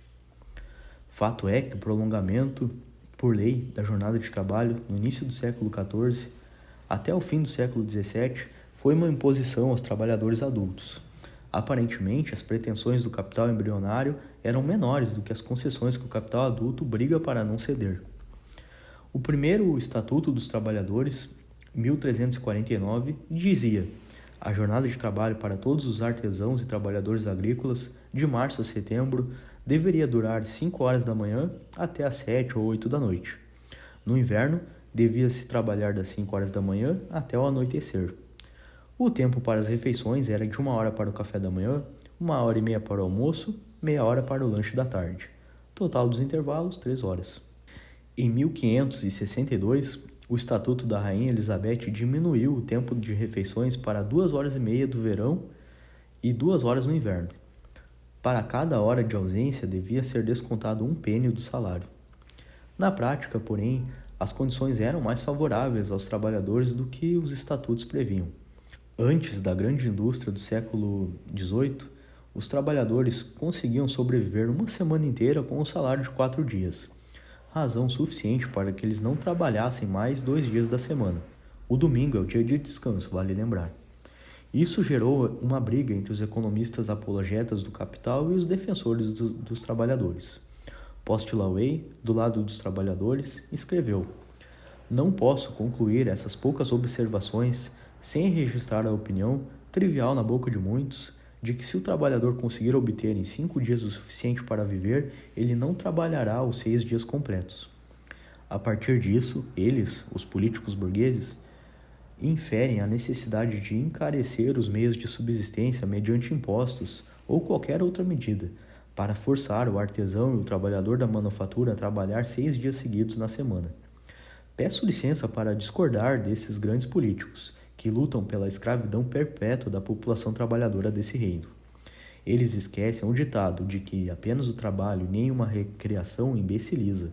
Fato é que o prolongamento, por lei, da jornada de trabalho no início do século XIV até o fim do século XVII foi uma imposição aos trabalhadores adultos. Aparentemente, as pretensões do capital embrionário eram menores do que as concessões que o capital adulto briga para não ceder. O primeiro Estatuto dos Trabalhadores, 1349, dizia: a jornada de trabalho para todos os artesãos e trabalhadores agrícolas, de março a setembro, deveria durar 5 horas da manhã até as 7 ou 8 da noite. No inverno, devia-se trabalhar das 5 horas da manhã até o anoitecer. O tempo para as refeições era de 1 hora para o café da manhã, 1h30 para o almoço, meia hora para o lanche da tarde. Total dos intervalos, 3 horas. Em 1562, o Estatuto da Rainha Elizabeth diminuiu o tempo de refeições para 2h30 do verão e 2 horas no inverno. Para cada hora de ausência devia ser descontado 1 pênio do salário. Na prática, porém, as condições eram mais favoráveis aos trabalhadores do que os estatutos previam. Antes da grande indústria do século XVIII, os trabalhadores conseguiam sobreviver uma semana inteira com o salário de 4 dias, razão suficiente para que eles não trabalhassem mais 2 dias da semana. O domingo é o dia de descanso, vale lembrar. Isso gerou uma briga entre os economistas apologetas do capital e os defensores dos trabalhadores. Postlaway, do lado dos trabalhadores, escreveu: não posso concluir essas poucas observações sem registrar a opinião, trivial na boca de muitos, de que se o trabalhador conseguir obter em 5 dias o suficiente para viver, ele não trabalhará os 6 dias completos. A partir disso, eles, os políticos burgueses, inferem a necessidade de encarecer os meios de subsistência mediante impostos ou qualquer outra medida, para forçar o artesão e o trabalhador da manufatura a trabalhar 6 dias seguidos na semana. Peço licença para discordar desses grandes políticos, que lutam pela escravidão perpétua da população trabalhadora desse reino. Eles esquecem o ditado de que apenas o trabalho e nenhuma recreação imbeciliza.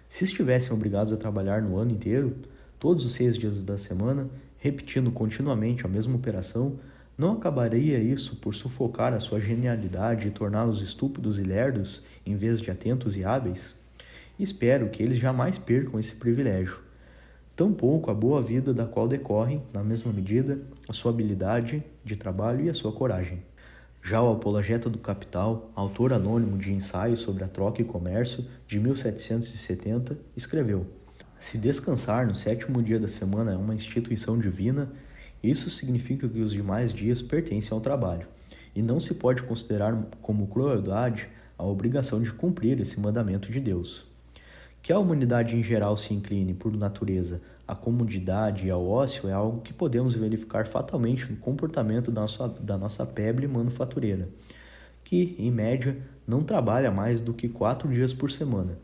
Se estivessem obrigados a trabalhar no ano inteiro, todos os 6 dias da semana, repetindo continuamente a mesma operação, não acabaria isso por sufocar a sua genialidade e torná-los estúpidos e lerdos, em vez de atentos e hábeis? Espero que eles jamais percam esse privilégio. Tampouco a boa vida da qual decorrem, na mesma medida, a sua habilidade de trabalho e a sua coragem. Já o apologeta do capital, autor anônimo de Ensaios sobre a Troca e Comércio, de 1770, escreveu: se descansar no 7º dia da semana é uma instituição divina, isso significa que os demais dias pertencem ao trabalho, e não se pode considerar como crueldade a obrigação de cumprir esse mandamento de Deus. Que a humanidade em geral se incline, por natureza, à comodidade e ao ócio é algo que podemos verificar fatalmente no comportamento da nossa plebe manufatureira, que, em média, não trabalha mais do que 4 dias por semana,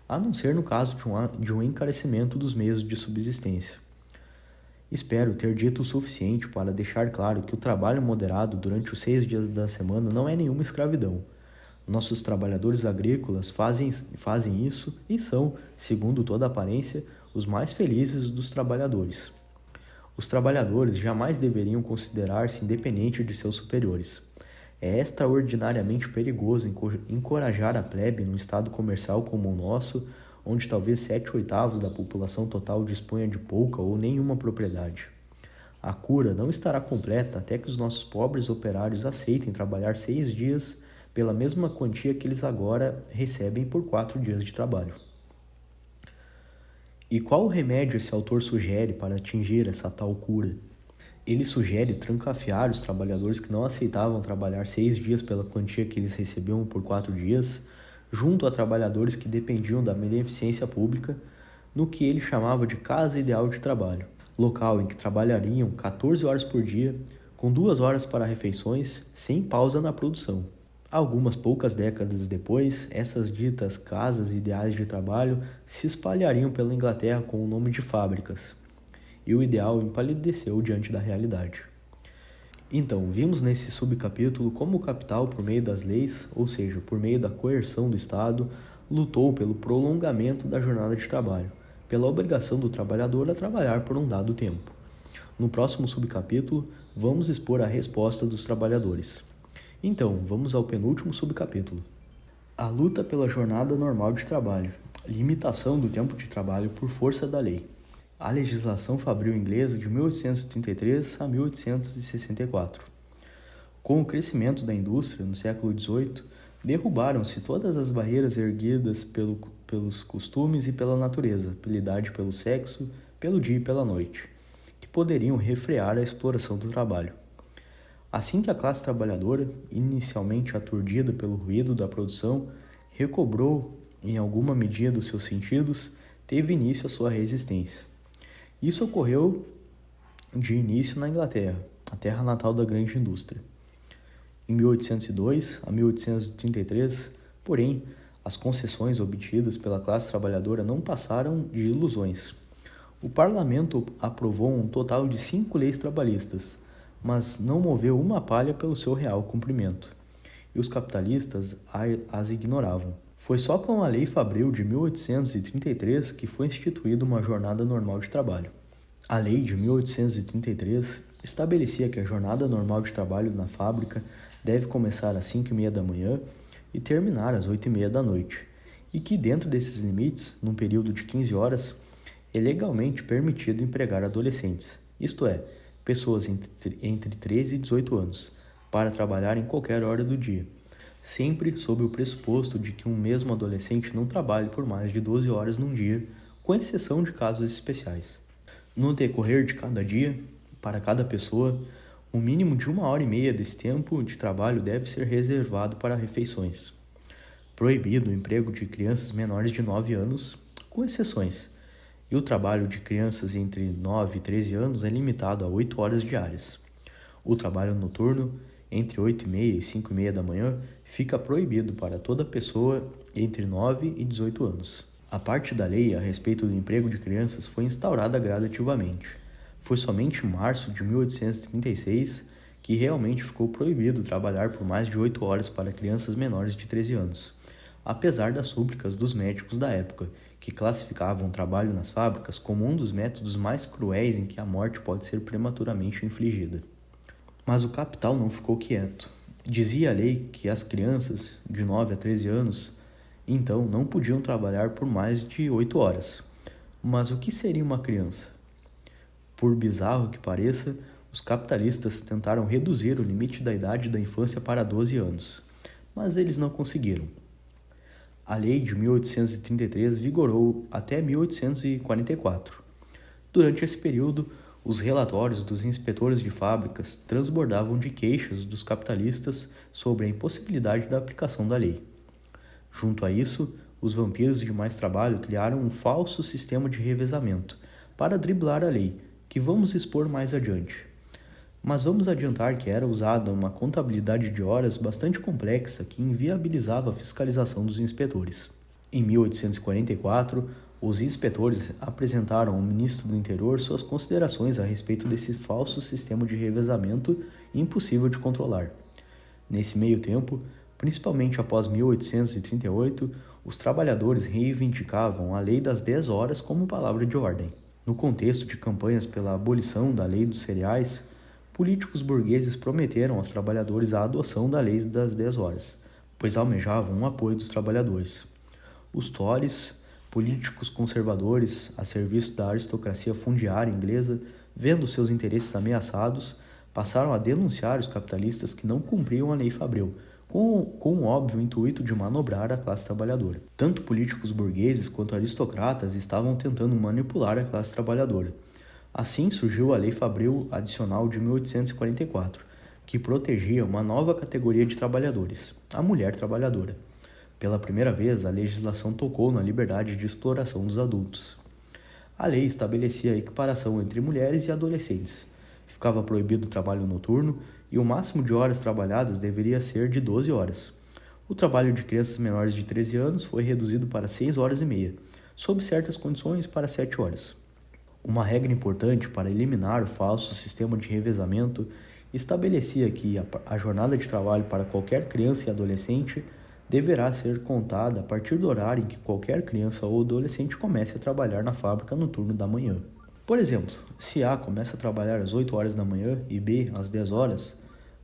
a não ser no caso de um encarecimento dos meios de subsistência. Espero ter dito o suficiente para deixar claro que o trabalho moderado durante os 6 dias da semana não é nenhuma escravidão. Nossos trabalhadores agrícolas fazem isso e são, segundo toda aparência, os mais felizes dos trabalhadores. Os trabalhadores jamais deveriam considerar-se independentes de seus superiores. É extraordinariamente perigoso encorajar a plebe num estado comercial como o nosso, onde talvez 7/8 da população total disponha de pouca ou nenhuma propriedade. A cura não estará completa até que os nossos pobres operários aceitem trabalhar 6 dias pela mesma quantia que eles agora recebem por 4 dias de trabalho. E qual o remédio esse autor sugere para atingir essa tal cura? Ele sugere trancafiar os trabalhadores que não aceitavam trabalhar 6 dias pela quantia que eles recebiam por 4 dias, junto a trabalhadores que dependiam da beneficência pública, no que ele chamava de casa ideal de trabalho, local em que trabalhariam 14 horas por dia, com 2 horas para refeições, sem pausa na produção. Algumas poucas décadas depois, essas ditas casas ideais de trabalho se espalhariam pela Inglaterra com o nome de fábricas, e o ideal empalideceu diante da realidade. Então, vimos nesse subcapítulo como o capital, por meio das leis, ou seja, por meio da coerção do Estado, lutou pelo prolongamento da jornada de trabalho, pela obrigação do trabalhador a trabalhar por um dado tempo. No próximo subcapítulo, vamos expor a resposta dos trabalhadores. Então, vamos ao penúltimo subcapítulo. A luta pela jornada normal de trabalho, limitação do tempo de trabalho por força da lei. A legislação fabril inglesa de 1833 a 1864. Com o crescimento da indústria no século XVIII, derrubaram-se todas as barreiras erguidas pelos costumes e pela natureza, pela idade, pelo sexo, pelo dia e pela noite, que poderiam refrear a exploração do trabalho. Assim que a classe trabalhadora, inicialmente aturdida pelo ruído da produção, recobrou em alguma medida os seus sentidos, teve início a sua resistência. Isso ocorreu de início na Inglaterra, a terra natal da grande indústria. Em 1802 a 1833, porém, as concessões obtidas pela classe trabalhadora não passaram de ilusões. O parlamento aprovou um total de 5 leis trabalhistas, mas não moveu uma palha pelo seu real cumprimento, e os capitalistas as ignoravam. Foi só com a Lei Fabril de 1833 que foi instituída uma jornada normal de trabalho. A Lei de 1833 estabelecia que a jornada normal de trabalho na fábrica deve começar às 5h30 da manhã e terminar às 8h30 da noite, e que dentro desses limites, num período de 15 horas, é legalmente permitido empregar adolescentes, isto é, pessoas entre 13 e 18 anos, para trabalhar em qualquer hora do dia, sempre sob o pressuposto de que um mesmo adolescente não trabalhe por mais de 12 horas num dia, com exceção de casos especiais. No decorrer de cada dia, para cada pessoa, o mínimo de 1h30 desse tempo de trabalho deve ser reservado para refeições. Proibido o emprego de crianças menores de 9 anos, com exceções, e o trabalho de crianças entre 9 e 13 anos é limitado a 8 horas diárias. O trabalho noturno, entre 8h30 e 5h30 da manhã, fica proibido para toda pessoa entre 9 e 18 anos. A parte da lei a respeito do emprego de crianças foi instaurada gradativamente. Foi somente em março de 1836 que realmente ficou proibido trabalhar por mais de 8 horas para crianças menores de 13 anos, apesar das súplicas dos médicos da época, que classificavam o trabalho nas fábricas como um dos métodos mais cruéis em que a morte pode ser prematuramente infligida. Mas o capital não ficou quieto. Dizia a lei que as crianças de 9 a 13 anos, então, não podiam trabalhar por mais de 8 horas. Mas o que seria uma criança? Por bizarro que pareça, os capitalistas tentaram reduzir o limite da idade da infância para 12 anos, mas eles não conseguiram. A lei de 1833 vigorou até 1844. Durante esse período, os relatórios dos inspetores de fábricas transbordavam de queixas dos capitalistas sobre a impossibilidade da aplicação da lei. Junto a isso, os vampiros de mais trabalho criaram um falso sistema de revezamento para driblar a lei, que vamos expor mais adiante. Mas vamos adiantar que era usada uma contabilidade de horas bastante complexa que inviabilizava a fiscalização dos inspetores. Em 1844, os inspetores apresentaram ao ministro do Interior suas considerações a respeito desse falso sistema de revezamento impossível de controlar. Nesse meio tempo, principalmente após 1838, os trabalhadores reivindicavam a Lei das 10 horas como palavra de ordem. No contexto de campanhas pela abolição da Lei dos Cereais, políticos burgueses prometeram aos trabalhadores a adoção da Lei das 10 horas, pois almejavam o apoio dos trabalhadores. Os Tories, políticos conservadores a serviço da aristocracia fundiária inglesa, vendo seus interesses ameaçados, passaram a denunciar os capitalistas que não cumpriam a Lei Fabril, com o óbvio intuito de manobrar a classe trabalhadora. Tanto políticos burgueses quanto aristocratas estavam tentando manipular a classe trabalhadora. Assim surgiu a Lei Fabril Adicional de 1844, que protegia uma nova categoria de trabalhadores, a mulher trabalhadora. Pela primeira vez, a legislação tocou na liberdade de exploração dos adultos. A lei estabelecia a equiparação entre mulheres e adolescentes. Ficava proibido o trabalho noturno e o máximo de horas trabalhadas deveria ser de 12 horas. O trabalho de crianças menores de 13 anos foi reduzido para 6 horas e meia, sob certas condições para 7 horas. Uma regra importante para eliminar o falso sistema de revezamento estabelecia que a jornada de trabalho para qualquer criança e adolescente deverá ser contada a partir do horário em que qualquer criança ou adolescente comece a trabalhar na fábrica no turno da manhã. Por exemplo, se A começa a trabalhar às 8 horas da manhã e B às 10 horas,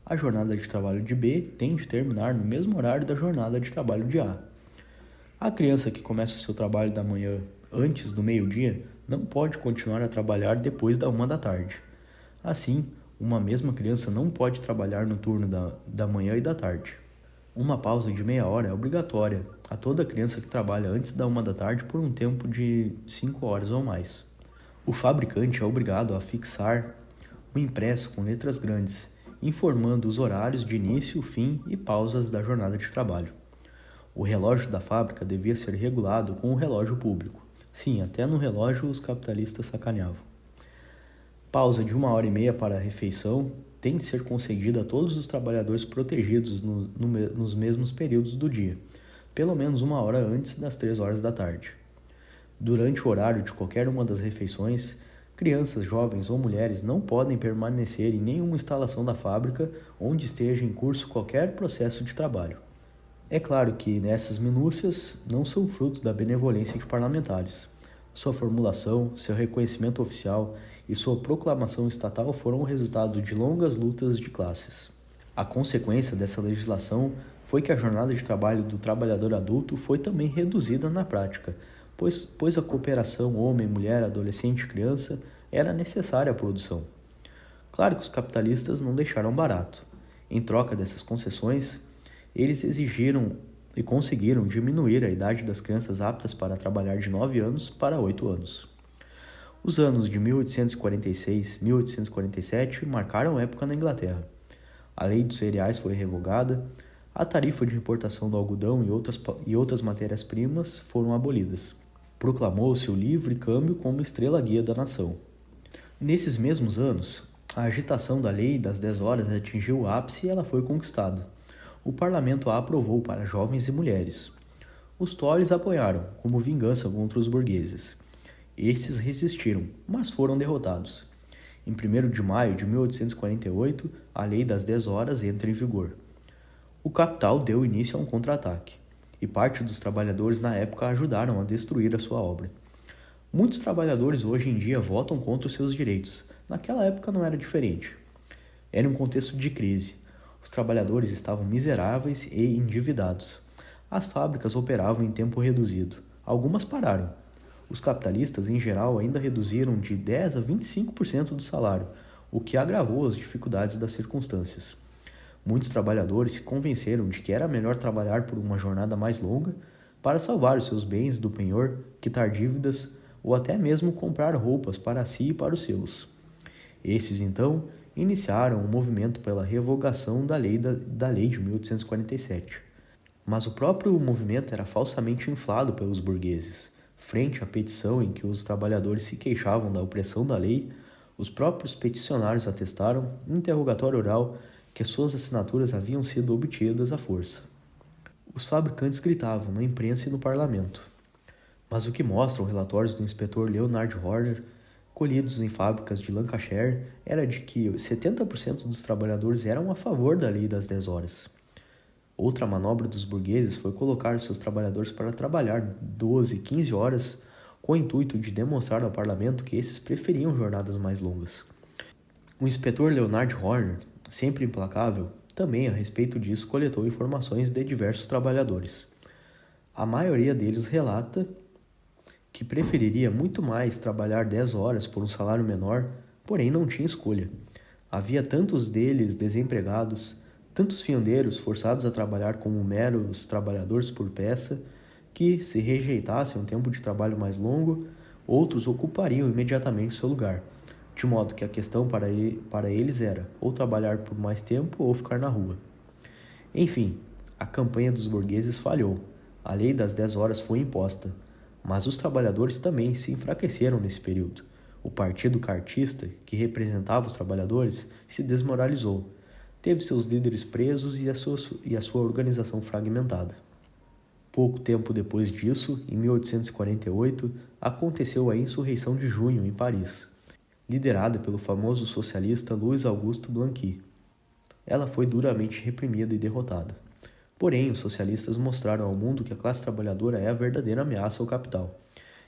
A jornada de trabalho de B tem de terminar no mesmo horário da jornada de trabalho de A. A criança que começa o seu trabalho da manhã antes do meio-dia não pode continuar a trabalhar depois da 1 da tarde. Assim, uma mesma criança não pode trabalhar no turno da manhã e da tarde. Uma pausa de meia hora é obrigatória a toda criança que trabalha antes da 1 da tarde por um tempo de 5 horas ou mais. O fabricante é obrigado a fixar um impresso com letras grandes, informando os horários de início, fim e pausas da jornada de trabalho. O relógio da fábrica devia ser regulado com o relógio público. Sim, até no relógio os capitalistas sacaneavam. Pausa de 1h30 para a refeição tem de ser concedida a todos os trabalhadores protegidos nos mesmos períodos do dia, pelo menos 1 hora antes das 3 horas da tarde. Durante o horário de qualquer uma das refeições, crianças, jovens ou mulheres não podem permanecer em nenhuma instalação da fábrica onde esteja em curso qualquer processo de trabalho. É claro que essas minúcias não são frutos da benevolência de parlamentares. Sua formulação, seu reconhecimento oficial e sua proclamação estatal foram o resultado de longas lutas de classes. A consequência dessa legislação foi que a jornada de trabalho do trabalhador adulto foi também reduzida na prática, pois a cooperação homem, mulher, adolescente e criança era necessária à produção. Claro que os capitalistas não deixaram barato. Em troca dessas concessões, eles exigiram e conseguiram diminuir a idade das crianças aptas para trabalhar de 9 anos para 8 anos. Os anos de 1846 e 1847 marcaram época na Inglaterra. A lei dos cereais foi revogada, a tarifa de importação do algodão e outras matérias-primas foram abolidas. Proclamou-se o livre câmbio como estrela guia da nação. Nesses mesmos anos, a agitação da lei das 10 horas atingiu o ápice e ela foi conquistada. O parlamento a aprovou para jovens e mulheres. Os Tories apoiaram, como vingança contra os burgueses. Estes resistiram, mas foram derrotados. Em 1º de maio de 1848, a lei das 10 horas entra em vigor. O capital deu início a um contra-ataque, e parte dos trabalhadores na época ajudaram a destruir a sua obra. Muitos trabalhadores hoje em dia votam contra os seus direitos. Naquela época não era diferente. Era um contexto de crise. Os trabalhadores estavam miseráveis e endividados. As fábricas operavam em tempo reduzido. Algumas pararam. Os capitalistas, em geral, ainda reduziram de 10% a 25% do salário, o que agravou as dificuldades das circunstâncias. Muitos trabalhadores se convenceram de que era melhor trabalhar por uma jornada mais longa para salvar os seus bens do penhor, quitar dívidas ou até mesmo comprar roupas para si e para os seus. Esses, então, iniciaram um movimento pela revogação da lei de 1847. Mas o próprio movimento era falsamente inflado pelos burgueses. Frente à petição em que os trabalhadores se queixavam da opressão da lei, os próprios peticionários atestaram, em interrogatório oral, que suas assinaturas haviam sido obtidas à força. Os fabricantes gritavam na imprensa e no parlamento. Mas o que mostram relatórios do inspetor Leonard Horner, colhidos em fábricas de Lancashire, era de que 70% dos trabalhadores eram a favor da lei das 10 horas. Outra manobra dos burgueses foi colocar seus trabalhadores para trabalhar 12, 15 horas com o intuito de demonstrar ao parlamento que esses preferiam jornadas mais longas. O inspetor Leonard Horner, sempre implacável, também a respeito disso coletou informações de diversos trabalhadores. A maioria deles relata que preferiria muito mais trabalhar 10 horas por um salário menor, porém não tinha escolha. Havia tantos deles desempregados, tantos fiandeiros forçados a trabalhar como meros trabalhadores por peça, que, se rejeitassem um tempo de trabalho mais longo, outros ocupariam imediatamente seu lugar, de modo que a questão para eles era ou trabalhar por mais tempo ou ficar na rua. Enfim, a campanha dos burgueses falhou. A lei das 10 horas foi imposta, mas os trabalhadores também se enfraqueceram nesse período. O partido cartista, que representava os trabalhadores, se desmoralizou. Teve seus líderes presos e a sua organização fragmentada. Pouco tempo depois disso, em 1848, aconteceu a Insurreição de Junho, em Paris, liderada pelo famoso socialista Louis Auguste Blanqui. Ela foi duramente reprimida e derrotada. Porém, os socialistas mostraram ao mundo que a classe trabalhadora é a verdadeira ameaça ao capital.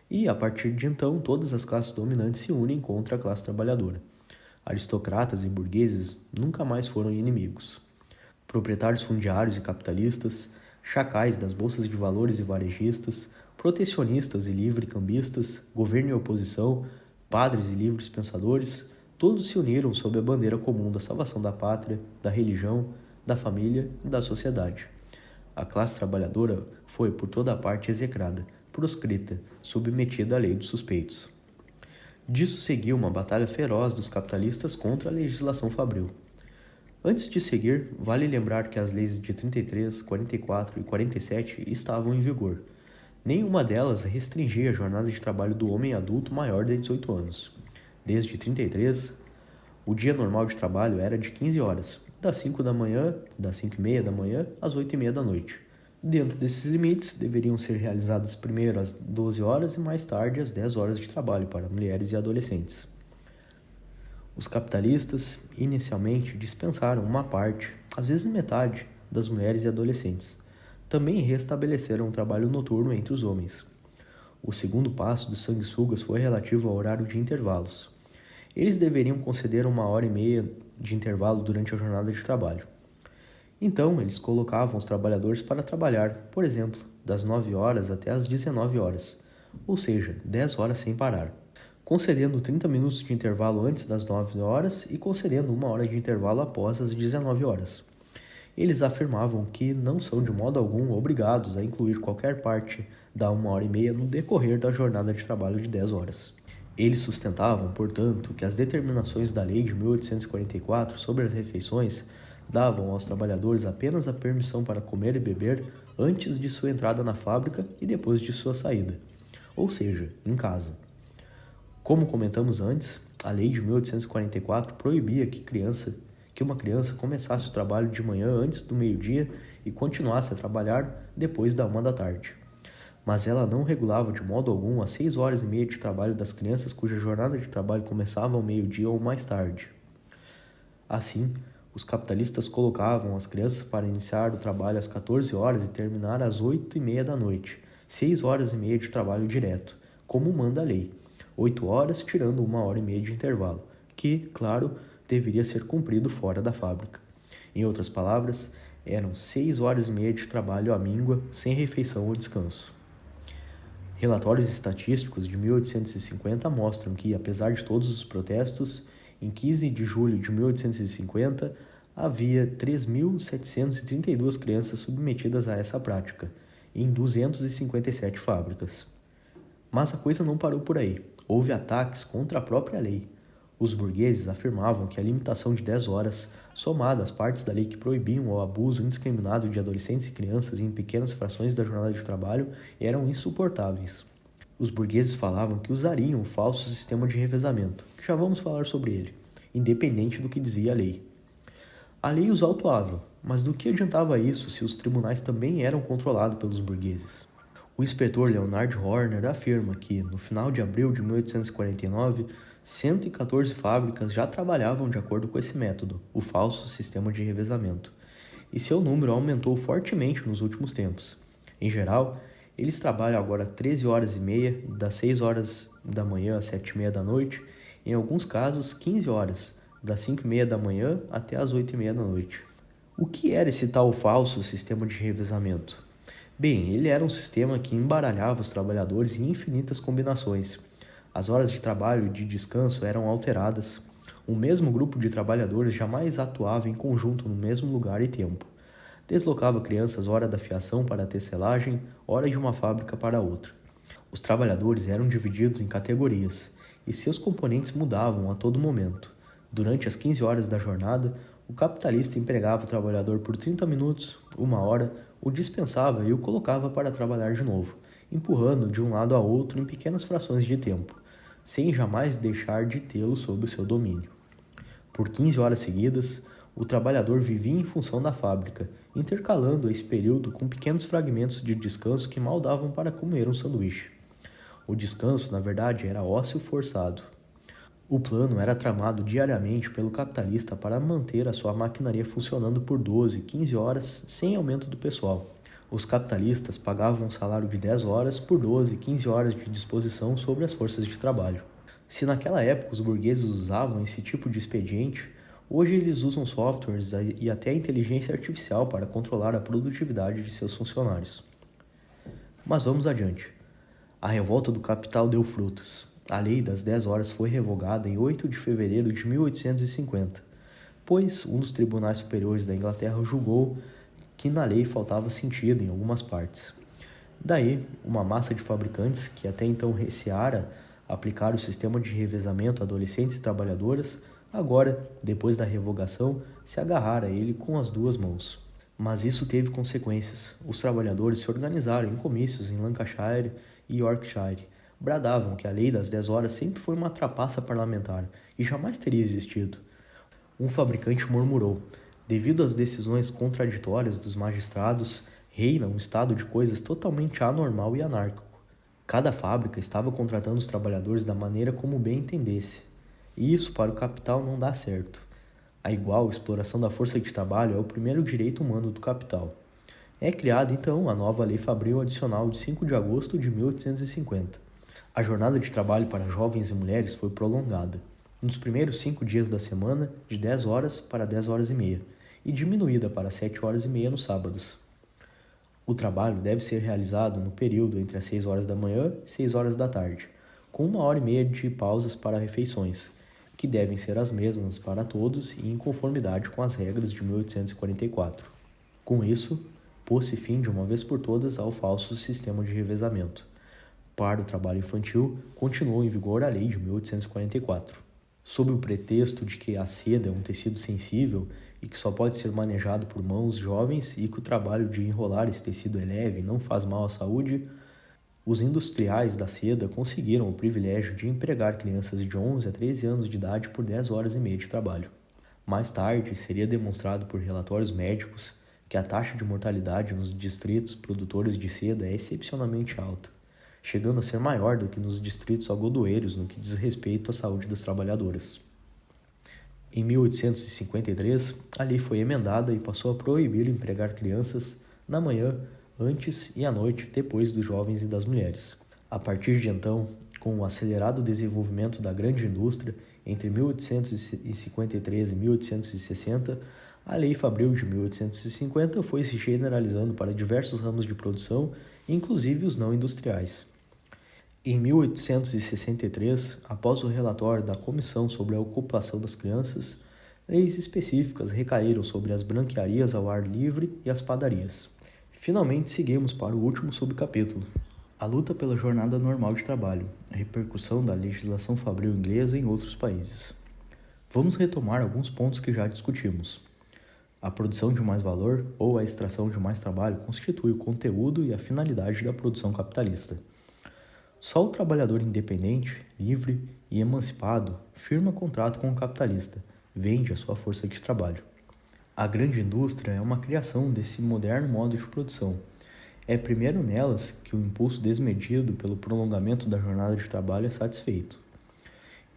E, a partir de então, todas as classes dominantes se unem contra a classe trabalhadora. Aristocratas e burgueses nunca mais foram inimigos. Proprietários fundiários e capitalistas, chacais das bolsas de valores e varejistas, protecionistas e livre-cambistas, governo e oposição, padres e livres pensadores, todos se uniram sob a bandeira comum da salvação da pátria, da religião, da família e da sociedade. A classe trabalhadora foi por toda a parte execrada, proscrita, submetida à lei dos suspeitos. Disso seguiu uma batalha feroz dos capitalistas contra a legislação fabril. Antes de seguir, vale lembrar que as leis de 33, 44 e 47 estavam em vigor. Nenhuma delas restringia a jornada de trabalho do homem adulto maior de 18 anos. Desde 33, o dia normal de trabalho era de 15 horas, das 5h30 da manhã às 8h30 da noite. Dentro desses limites, deveriam ser realizadas primeiro às 12 horas e mais tarde às 10 horas de trabalho para mulheres e adolescentes. Os capitalistas, inicialmente, dispensaram uma parte, às vezes metade, das mulheres e adolescentes. Também restabeleceram o trabalho noturno entre os homens. O segundo passo dos sanguessugas foi relativo ao horário de intervalos. Eles deveriam conceder 1h30 de intervalo durante a jornada de trabalho. Então, eles colocavam os trabalhadores para trabalhar, por exemplo, das 9 horas até as 19 horas, ou seja, 10 horas sem parar, concedendo 30 minutos de intervalo antes das 9 horas e concedendo 1 hora de intervalo após as 19 horas. Eles afirmavam que não são de modo algum obrigados a incluir qualquer parte da 1h30 no decorrer da jornada de trabalho de 10 horas. Eles sustentavam, portanto, que as determinações da Lei de 1844 sobre as refeições davam aos trabalhadores apenas a permissão para comer e beber antes de sua entrada na fábrica e depois de sua saída, ou seja, em casa. Como comentamos antes, a Lei de 1844 proibia que uma criança começasse o trabalho de manhã antes do meio-dia e continuasse a trabalhar depois da 1 da tarde. Mas ela não regulava de modo algum as 6h30 de trabalho das crianças cuja jornada de trabalho começava ao meio-dia ou mais tarde. Assim, os capitalistas colocavam as crianças para iniciar o trabalho às 14 horas e terminar às 8h30 da noite, 6h30 de trabalho direto, como manda a lei, 8 horas tirando 1h30 de intervalo, que, claro, deveria ser cumprido fora da fábrica. Em outras palavras, eram 6h30 de trabalho à míngua, sem refeição ou descanso. Relatórios estatísticos de 1850 mostram que, apesar de todos os protestos, em 15 de julho de 1850, havia 3.732 crianças submetidas a essa prática, em 257 fábricas. Mas a coisa não parou por aí. Houve ataques contra a própria lei. Os burgueses afirmavam que a limitação de 10 horas, somada às partes da lei que proibiam o abuso indiscriminado de adolescentes e crianças em pequenas frações da jornada de trabalho, eram insuportáveis. Os burgueses falavam que usariam o falso sistema de revezamento, que já vamos falar sobre ele, independente do que dizia a lei. A lei os autuava, mas do que adiantava isso se os tribunais também eram controlados pelos burgueses? O inspetor Leonard Horner afirma que, no final de abril de 1849, 114 fábricas já trabalhavam de acordo com esse método, o falso sistema de revezamento, e seu número aumentou fortemente nos últimos tempos. Em geral, eles trabalham agora 13h30, das 6 horas da manhã às 7h30 da noite, em alguns casos 15 horas, das 5h30 da manhã até as 8h30 da noite. O que era esse tal falso sistema de revezamento? Bem, ele era um sistema que embaralhava os trabalhadores em infinitas combinações. As horas de trabalho e de descanso eram alteradas. O mesmo grupo de trabalhadores jamais atuava em conjunto no mesmo lugar e tempo. Deslocava crianças hora da fiação para a tecelagem, hora de uma fábrica para outra. Os trabalhadores eram divididos em categorias, e seus componentes mudavam a todo momento. Durante as 15 horas da jornada, o capitalista empregava o trabalhador por 30 minutos, 1 hora, o dispensava e o colocava para trabalhar de novo, empurrando de um lado a outro em pequenas frações de tempo, sem jamais deixar de tê-lo sob o seu domínio. Por 15 horas seguidas, o trabalhador vivia em função da fábrica, intercalando esse período com pequenos fragmentos de descanso que mal davam para comer um sanduíche. O descanso, na verdade, era ócio forçado. O plano era tramado diariamente pelo capitalista para manter a sua maquinaria funcionando por 12, 15 horas sem aumento do pessoal. Os capitalistas pagavam um salário de 10 horas por 12, 15 horas de disposição sobre as forças de trabalho. Se naquela época os burgueses usavam esse tipo de expediente, hoje eles usam softwares e até a inteligência artificial para controlar a produtividade de seus funcionários. Mas vamos adiante. A revolta do capital deu frutos. A lei das 10 horas foi revogada em 8 de fevereiro de 1850, pois um dos tribunais superiores da Inglaterra julgou que na lei faltava sentido em algumas partes. Daí, uma massa de fabricantes que até então receara aplicar o sistema de revezamento a adolescentes e trabalhadoras, agora, depois da revogação, se agarrara a ele com as duas mãos. Mas isso teve consequências. Os trabalhadores se organizaram em comícios em Lancashire e Yorkshire. Bradavam que a lei das 10 horas sempre foi uma trapaça parlamentar e jamais teria existido. Um fabricante murmurou: devido às decisões contraditórias dos magistrados, reina um estado de coisas totalmente anormal e anárquico. Cada fábrica estava contratando os trabalhadores da maneira como bem entendesse. E isso para o capital não dá certo. A igual exploração da força de trabalho é o primeiro direito humano do capital. É criada então a nova Lei Fabril Adicional de 5 de agosto de 1850. A jornada de trabalho para jovens e mulheres foi prolongada, nos primeiros 5 dias da semana, de 10 horas para 10 horas e meia, e diminuída para 7 horas e meia nos sábados. O trabalho deve ser realizado no período entre as 6 horas da manhã e 6 horas da tarde, com 1 hora e meia de pausas para refeições, que devem ser as mesmas para todos e em conformidade com as regras de 1844. Com isso, pôs-se fim de uma vez por todas ao falso sistema de revezamento. Para o trabalho infantil, continuou em vigor a lei de 1844. Sob o pretexto de que a seda é um tecido sensível e que só pode ser manejado por mãos jovens e que o trabalho de enrolar esse tecido é leve e não faz mal à saúde, os industriais da seda conseguiram o privilégio de empregar crianças de 11 a 13 anos de idade por 10 horas e meia de trabalho. Mais tarde, seria demonstrado por relatórios médicos que a taxa de mortalidade nos distritos produtores de seda é excepcionalmente alta, chegando a ser maior do que nos distritos algodoeiros no que diz respeito à saúde das trabalhadoras. Em 1853, a lei foi emendada e passou a proibir empregar crianças na manhã, antes e à noite, depois dos jovens e das mulheres. A partir de então, com o acelerado desenvolvimento da grande indústria, entre 1853 e 1860, a Lei Fabril de 1850 foi se generalizando para diversos ramos de produção, inclusive os não industriais. Em 1863, após o relatório da Comissão sobre a Ocupação das Crianças, leis específicas recaíram sobre as branquearias ao ar livre e as padarias. Finalmente, seguimos para o último subcapítulo: a luta pela jornada normal de trabalho, a repercussão da legislação fabril inglesa em outros países. Vamos retomar alguns pontos que já discutimos. A produção de mais valor ou a extração de mais trabalho constitui o conteúdo e a finalidade da produção capitalista. Só o trabalhador independente, livre e emancipado firma contrato com o capitalista, vende a sua força de trabalho. A grande indústria é uma criação desse moderno modo de produção. É primeiro nelas que o impulso desmedido pelo prolongamento da jornada de trabalho é satisfeito.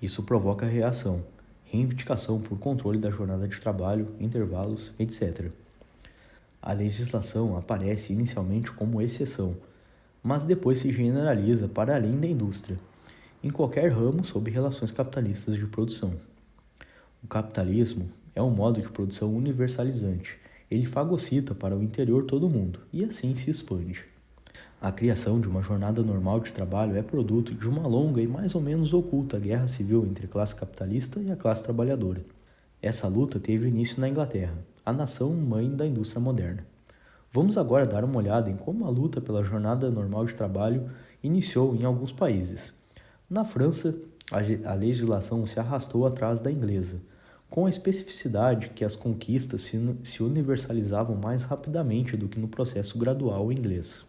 Isso provoca reação, reivindicação por controle da jornada de trabalho, intervalos, etc. A legislação aparece inicialmente como exceção, mas depois se generaliza para além da indústria, em qualquer ramo sob relações capitalistas de produção. O capitalismo é um modo de produção universalizante. Ele fagocita para o interior todo mundo e assim se expande. A criação de uma jornada normal de trabalho é produto de uma longa e mais ou menos oculta guerra civil entre a classe capitalista e a classe trabalhadora. Essa luta teve início na Inglaterra, a nação mãe da indústria moderna. Vamos agora dar uma olhada em como a luta pela jornada normal de trabalho iniciou em alguns países. Na França, a legislação se arrastou atrás da inglesa, com a especificidade que as conquistas se universalizavam mais rapidamente do que no processo gradual inglês.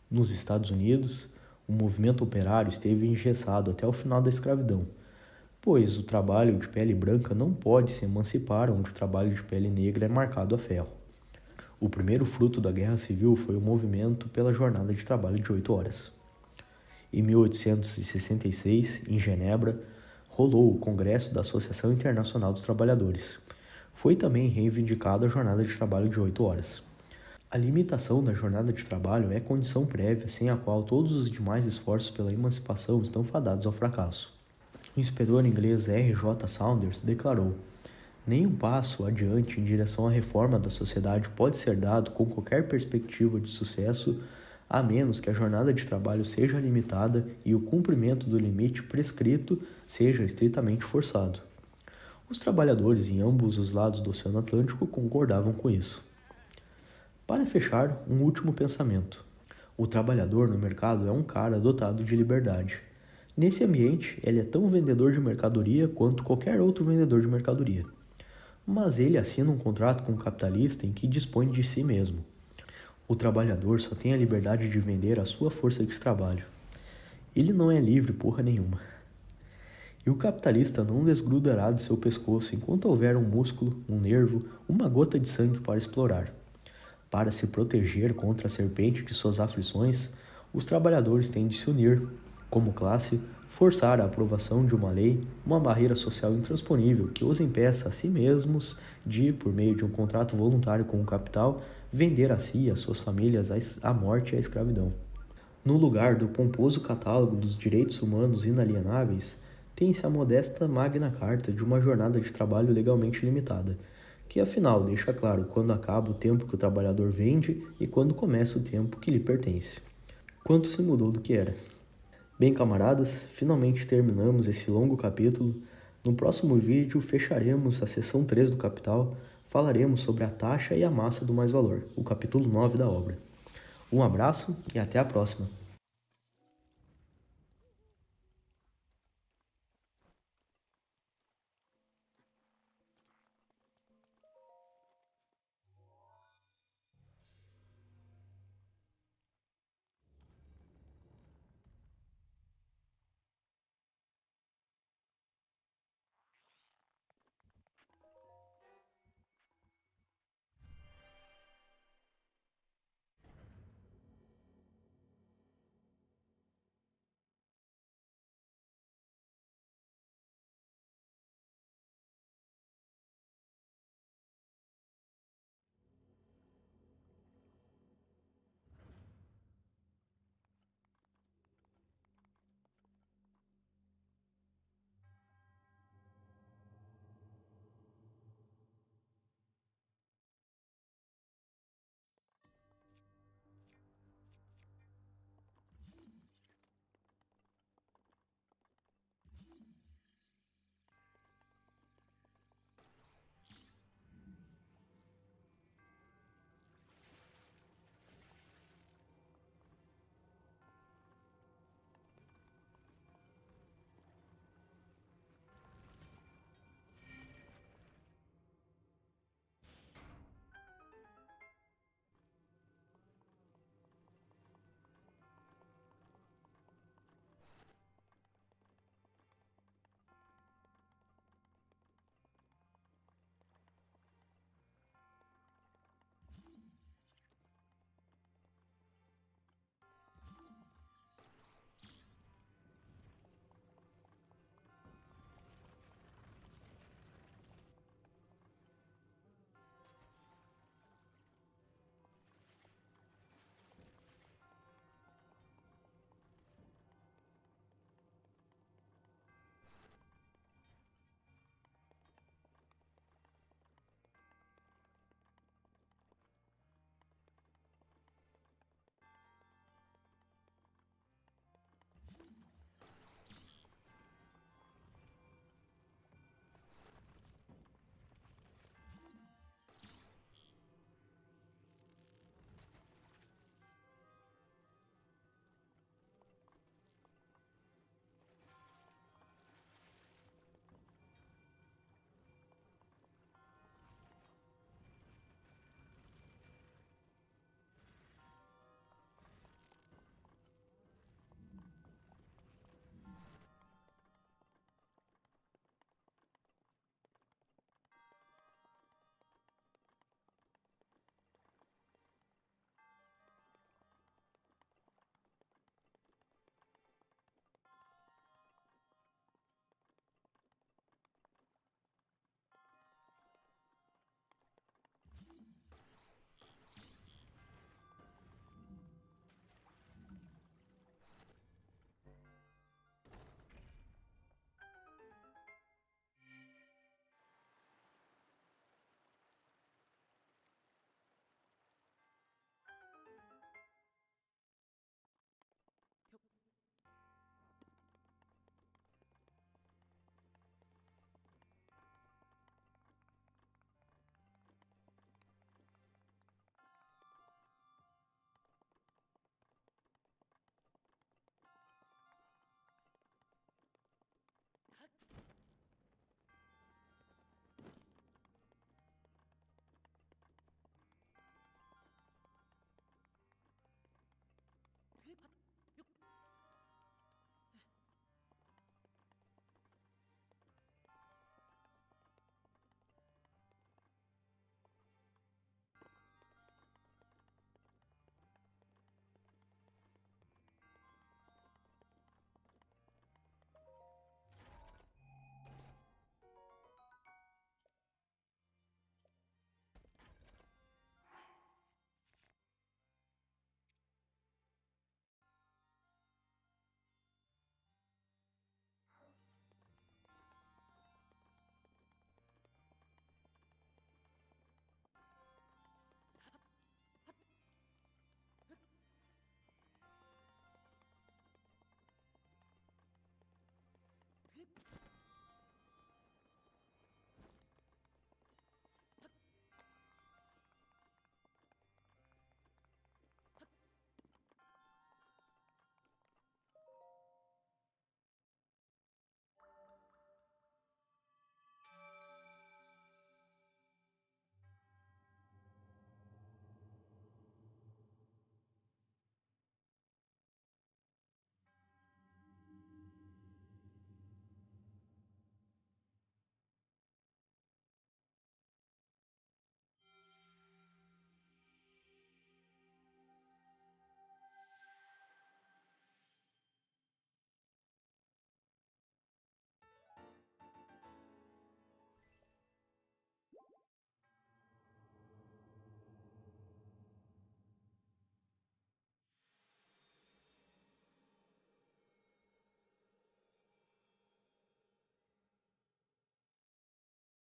Nos Estados Unidos, o movimento operário esteve engessado até o final da escravidão, pois o trabalho de pele branca não pode se emancipar onde o trabalho de pele negra é marcado a ferro. O primeiro fruto da Guerra Civil foi o movimento pela jornada de trabalho de 8 horas. Em 1866, em Genebra, rolou o Congresso da Associação Internacional dos Trabalhadores. Foi também reivindicada a jornada de trabalho de 8 horas. A limitação da jornada de trabalho é condição prévia sem a qual todos os demais esforços pela emancipação estão fadados ao fracasso. O inspetor inglês R.J. Saunders declarou: "Nenhum passo adiante em direção à reforma da sociedade pode ser dado com qualquer perspectiva de sucesso, a menos que a jornada de trabalho seja limitada e o cumprimento do limite prescrito seja estritamente forçado." Os trabalhadores em ambos os lados do Oceano Atlântico concordavam com isso. Para fechar, um último pensamento. O trabalhador no mercado é um cara dotado de liberdade. Nesse ambiente, ele é tão vendedor de mercadoria quanto qualquer outro vendedor de mercadoria. Mas ele assina um contrato com o capitalista em que dispõe de si mesmo. O trabalhador só tem a liberdade de vender a sua força de trabalho. Ele não é livre porra nenhuma. E o capitalista não desgrudará de seu pescoço enquanto houver um músculo, um nervo, uma gota de sangue para explorar. Para se proteger contra a serpente de suas aflições, os trabalhadores têm de se unir, como classe, forçar a aprovação de uma lei, uma barreira social intransponível que os impeça a si mesmos de, por meio de um contrato voluntário com o capital, vender a si e a suas famílias à morte e à escravidão. No lugar do pomposo catálogo dos direitos humanos inalienáveis, tem-se a modesta Magna Carta de uma jornada de trabalho legalmente limitada, que afinal deixa claro quando acaba o tempo que o trabalhador vende e quando começa o tempo que lhe pertence. Quanto se mudou do que era? Bem, camaradas, finalmente terminamos esse longo capítulo. No próximo vídeo fecharemos a seção 3 do Capital, falaremos sobre a taxa e a massa do mais-valor, o capítulo 9 da obra. Um abraço e até a próxima!